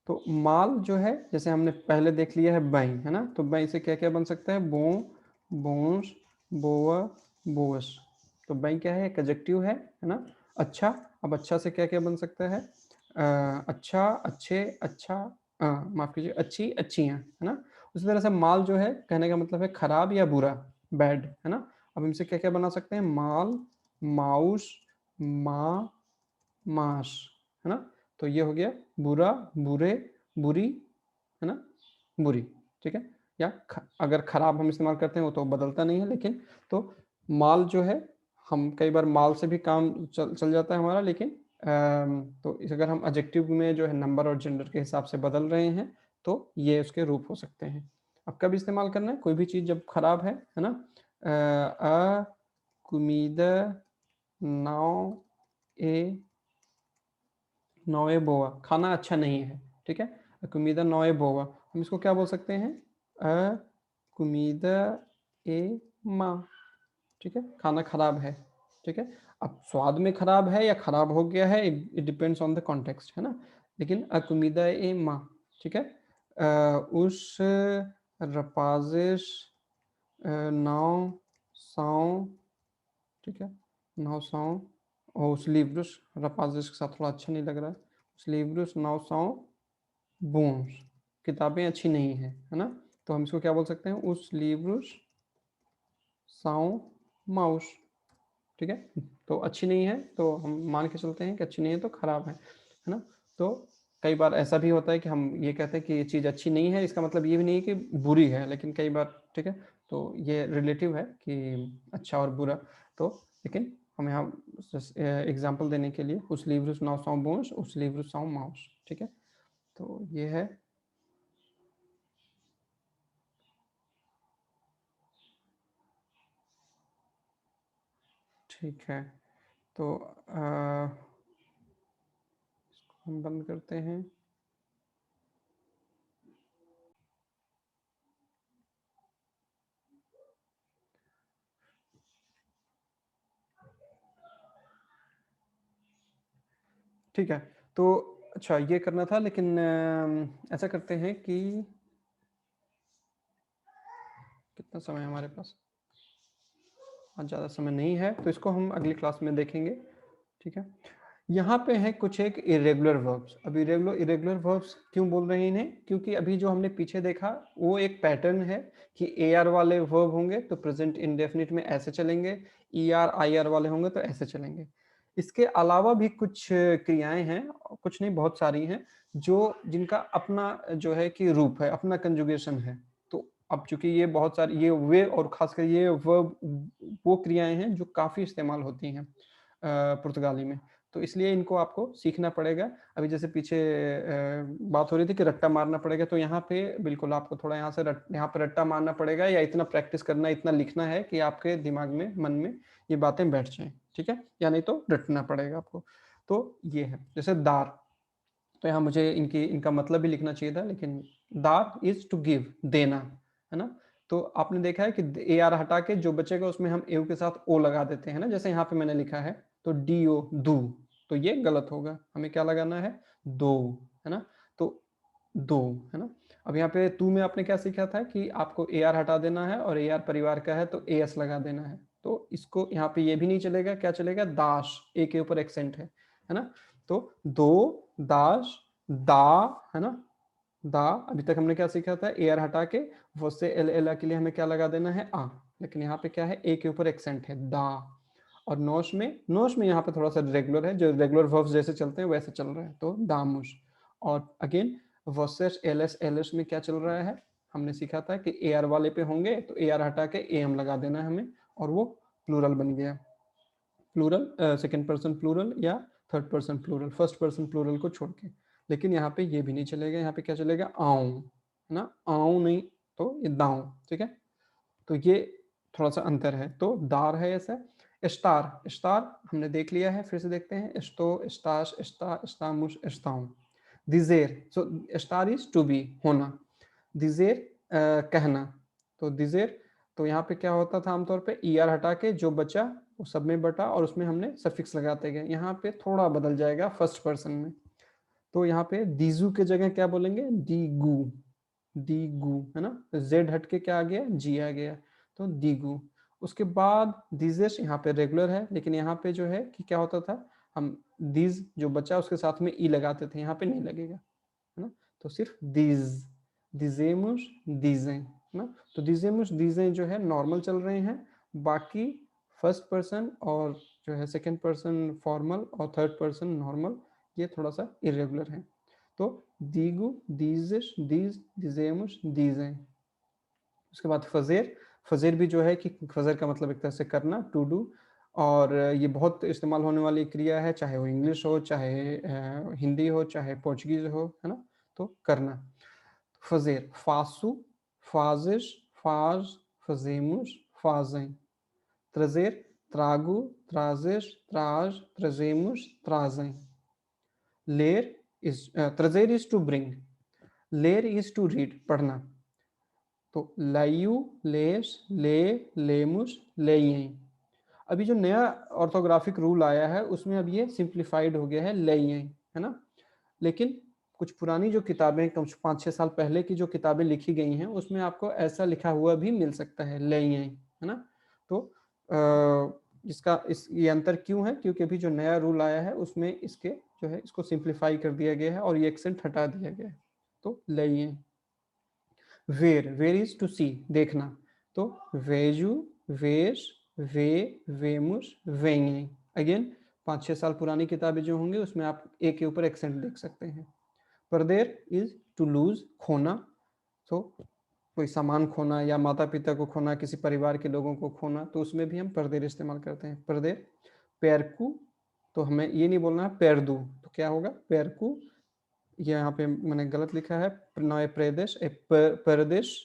तो माल जो है, जैसे हमने पहले देख लिया है बै, है ना? तो बै से क्या क्या बन सकता है? बो, बोस, बोआ, बोस। तो बै क्या है? एक एडजेक्टिव है ना? अच्छा। अब अच्छा से क्या क्या बन सकता है? अच्छा, अच्छे, अच्छा, माफ कीजिए, अच्छी, अच्छियाँ, है ना? उसी तरह से माल जो है, कहने का मतलब है खराब या बुरा, बैड, है ना? अब इनसे क्या क्या बना सकते हैं? माल, माउस, माँ, मास, है ना? तो ये हो गया बुरा, बुरे, बुरी, है ना, बुरी, ठीक है? या अगर खराब हम इस्तेमाल करते हैं वो तो बदलता नहीं है, लेकिन तो माल जो है, हम कई बार माल से भी काम चल जाता है हमारा, लेकिन तो अगर हम एडजेक्टिव में जो है नंबर और जेंडर के हिसाब से बदल रहे हैं तो ये उसके रूप हो सकते हैं। अब कब इस्तेमाल करना है कोई भी चीज़ जब खराब है ना? अ कुमीदा नाउ ए नौए बोआ, खाना अच्छा नहीं है, ठीक है? कुमीदा नौए बोआ, हम इसको क्या बोल सकते हैं? अ कुमीदा ए मा, ठीक है? खाना खराब है, ठीक है? अब स्वाद में खराब है या खराब हो गया है, it depends on the context, है ना? लेकिन अकुमीदा ए मा, ठीक है? उस रपाजिश नौ सौ, ठीक है? नौ सौ, और उस livros, rapazes के साथ थोड़ा अच्छा नहीं लग रहा है, उस livros नौ सौ bons, किताबें अच्छी नहीं है ना? तो हम इसको क्या बोल सकते हैं? उस livros são maus, ठीक है? तो अच्छी नहीं है तो हम मान के चलते हैं कि अच्छी नहीं है तो खराब है ना? तो कई बार ऐसा भी होता है कि हम ये कहते हैं कि ये चीज़ अच्छी नहीं है, इसका मतलब ये भी नहीं है कि बुरी है, लेकिन कई बार, ठीक है? तो ये रिलेटिव है कि अच्छा और बुरा। तो लेकिन हम यहाँ एग्जाम्पल देने के लिए उस livros não são bons, उस livros são maus, ठीक है? तो ये है। ठीक है, तो हम बंद करते हैं। ठीक है, तो अच्छा ये करना था, लेकिन ऐसा करते हैं कि कितना समय है हमारे पास? आज ज़्यादा समय नहीं है, तो इसको हम अगली क्लास में देखेंगे, ठीक है? यहाँ पे है कुछ एक इरेगुलर वर्ब्स। अब इरेगुलर इरेगुलर वर्ब्स क्यों बोल रहे हैं इन्हें? क्योंकि अभी जो हमने पीछे देखा वो एक पैटर्न है कि ए आर वाले वर्ब होंगे तो प्रेजेंट इंडेफिनिट में ऐसे चलेंगे, ई आर आई आर वाले होंगे तो ऐसे चलेंगे। इसके अलावा भी कुछ क्रियाएं हैं, कुछ नहीं बहुत सारी हैं, जो जिनका अपना जो है कि रूप है, अपना कंजुगेशन है। तो अब चूंकि ये बहुत सारी ये वे और खासकर ये वर्ब वो क्रियाएं हैं जो काफ़ी इस्तेमाल होती हैं पुर्तगाली में, तो इसलिए इनको आपको सीखना पड़ेगा। अभी जैसे पीछे बात हो रही थी कि रट्टा मारना पड़ेगा, तो यहाँ पे बिल्कुल आपको थोड़ा यहाँ पे रट्टा मारना पड़ेगा, या इतना प्रैक्टिस करना, इतना लिखना है कि आपके दिमाग में, मन में ये बातें बैठ जाएं, ठीक है? या नहीं तो रटना पड़ेगा आपको। तो ये है जैसे दार, तो यहाँ मुझे इनका मतलब भी लिखना चाहिए था, लेकिन दार इज टू गिव, देना, है ना? तो आपने देखा है कि ए आर हटा के जो बचेगा उसमें हम एव के साथ ओ लगा देते हैं ना, जैसे यहाँ पे मैंने लिखा है, तो डी ओ, दू, तो ये गलत होगा, हमें क्या लगाना है? दो, है ना? तो दो, है ना? अब यहाँ पे तू में आपने क्या सीखा था कि आपको ए आर हटा देना है और ए आर परिवार का है तो ए एस लगा देना है, तो इसको यहाँ पे ये भी नहीं चलेगा, क्या चलेगा, दाश, ए के ऊपर एक्सेंट है ना। तो दो, दाश, दा, है ना, दा। अभी तक हमने क्या सीखा था, ए आर हटा के वो से एल एल के लिए हमें क्या लगा देना है, आ। लेकिन यहाँ पे क्या है, ए के ऊपर एक्सेंट है, दा। और नोश में यहाँ पे थोड़ा सा रेगुलर है, जो रेगुलर वर्ब्स जैसे चलते हैं वैसे चल रहा है, तो दामुश। और अगेन वर्सेस एल एस में क्या चल रहा है, हमने सीखा था कि ए आर वाले पे होंगे तो ए आर हटा के ए एम लगा देना है हमें, और वो प्लूरल बन गया। प्लूरल, सेकेंड पर्सन प्लूरल या third person plural, first person plural को छोड़ के। लेकिन यहाँ पे ये भी नहीं चलेगा, यहाँ पे क्या चलेगा, आऊं, है ना, आऊं नहीं, तो ये दाऊं, ठीक है। तो ये थोड़ा सा अंतर है, तो दार है ऐसा। स्टार, स्टार हमने देख लिया है, फिर से देखते हैं, स्टो, स्टाश, स्टा, स्टामुश, स्टाऊं। दिजेर, so star is to B, होना। दिजेर, कहना। तो दिजेर, तो यहाँ पे क्या होता था आमतौर पे, ई आर हटा के जो बचा वो सब में बटा, और उसमें हमने सफिक्स लगाते गए। यहाँ पे थोड़ा बदल जाएगा फर्स्ट पर्सन में, तो यहाँ पे दीजू के जगह क्या बोलेंगे, दीगू, दीगू, है ना। जेड हट के क्या आ गया, जी आ गया, तो दीगू। उसके बाद दीजेश यहाँ पे रेगुलर है, लेकिन यहाँ पे जो है कि क्या होता था, हम दीज जो बचा उसके साथ में ई लगाते थे, यहाँ पे नहीं लगेगा, है ना। तो सिर्फ दीज, दिजेमुश, दीजें, है ना। तो दिजेमुश, दीजें जो है नॉर्मल चल रहे हैं। बाकी फर्स्ट पर्सन और जो है सेकंड पर्सन फॉर्मल और थर्ड पर्सन नॉर्मल, ये थोड़ा सा इरेगुलर है। तो दीगु, दीजिश, दीज, दिजेमुश, दीजें। उसके बाद फजेर, फजेर भी जो है कि फजर का मतलब एक तरह से करना, टू डू। और ये बहुत इस्तेमाल होने वाली क्रिया है, चाहे वो इंग्लिश हो, चाहे हिंदी हो, चाहे पोर्चुगीज हो, है ना। तो करना। फजेर, फासु, फाजिश, फाज, फजेमुश, फाजें। त्रजेर, त्रागु, त्राजिश, त्राज, त्रजेमुश, त्राजें। लेर इज, त्रजेर इज टू ब्रिंग, लेर इज टू रीड, पढ़ना। तो लायू, लेस, ले, लेमुस, लेयें। अभी जो नया ऑर्थोग्राफिक रूल आया है उसमें अब ये सिंप्लीफाइड हो गया है, लेयें, है ना। लेकिन कुछ पुरानी जो किताबें, कुछ 5-6 साल पहले की जो किताबें लिखी गई हैं उसमें आपको ऐसा लिखा हुआ भी मिल सकता है, लेयें, है ना। तो इसका ये अंतर क्यों है, क्योंकि अभी जो नया रूल आया है उसमें इसके जो है इसको सिंप्लीफाई कर दिया गया है और ये एक्सेंट हटा दिया गया है, तो लेयें। वेर, वेर इज टू सी, देखना। तो वेजू, वेश, वे, वेमुस, वेंगे। अगेन 5-6 साल पुरानी किताबें जो होंगी उसमें आप ए के ऊपर एक्सेंट देख सकते हैं। परदेर इज टू लूज, खोना। तो कोई सामान खोना या माता पिता को खोना, किसी परिवार के लोगों को खोना, तो उसमें भी हम परदेर इस्तेमाल करते हैं, परदेर। पैरकू, तो हमें ये नहीं बोलना है पैरदू, तो क्या होगा, पैरकू। ये यहाँ पे मैंने गलत लिखा है, नए प्रदेश, प्रदेश,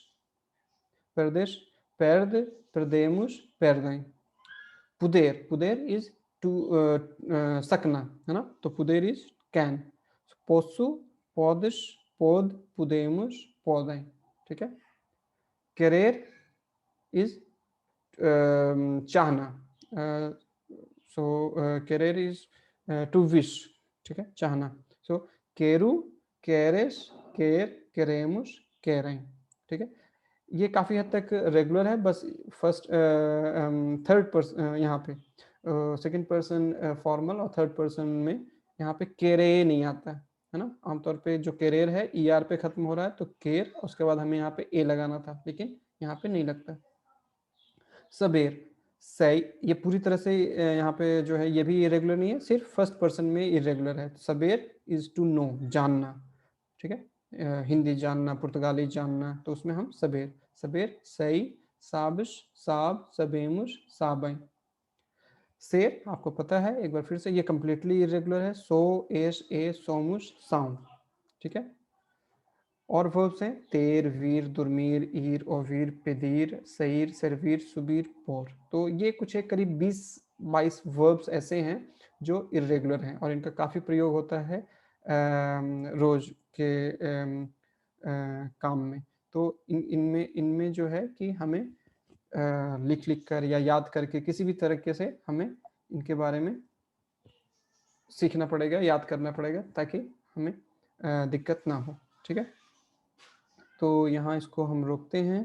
प्रदेश, पर्द, प्रदेमुश, पर्दें। पुदेर, पुदेर इज टू सकना, है ना। तो पुदेर इज कैन। पोसु, पौदिश, पौध, पुदेमुश, पौधें, ठीक है। करेर इज चाहना, सो करेर इज टू विश, ठीक है, चाहना। सो केरू, केरेस, केर, केरेमुस, केरें, ठीक है। ये काफ़ी हद तक रेगुलर है, बस फर्स्ट थर्ड पर्सन यहाँ पे सेकंड पर्सन फॉर्मल और थर्ड पर्सन में यहाँ पे केरे नहीं आता है ना। आमतौर पे जो केरेर है ई आर पे खत्म हो रहा है, तो केर, उसके बाद हमें यहाँ पे ए लगाना था, लेकिन यहाँ पे नहीं लगता। सबेर, सही, ये पूरी तरह से यहाँ पे जो है ये भी इरेगुलर नहीं है, सिर्फ फर्स्ट पर्सन में इरेगुलर है। सबेर इज टू नो, जानना, ठीक है। हिंदी जानना, पुर्तगाली जानना, तो उसमें हम सबेर, सबेर, सही, साबिश, साब, सबेमुश, साबें। शेर आपको पता है, एक बार फिर से, ये कंप्लीटली इरेगुलर है, सो, एस, ए, सोमुश, साउं, ठीक है। और वर्ब्स हैं तेर, वीर, दुर्मीर, ईर, ओवीर, पेदीर, सईर, सरवीर, सुबीर, पोर। तो ये कुछ एक करीब 20-22 वर्ब्स ऐसे हैं जो इरेगुलर हैं और इनका काफ़ी प्रयोग होता है रोज के काम में। तो इनमें इनमें जो है कि हमें लिख लिख कर या याद करके किसी भी तरीके से हमें इनके बारे में सीखना पड़ेगा, याद करना पड़ेगा, ताकि हमें दिक्कत ना हो, ठीक है। तो यहाँ इसको हम रोकते हैं।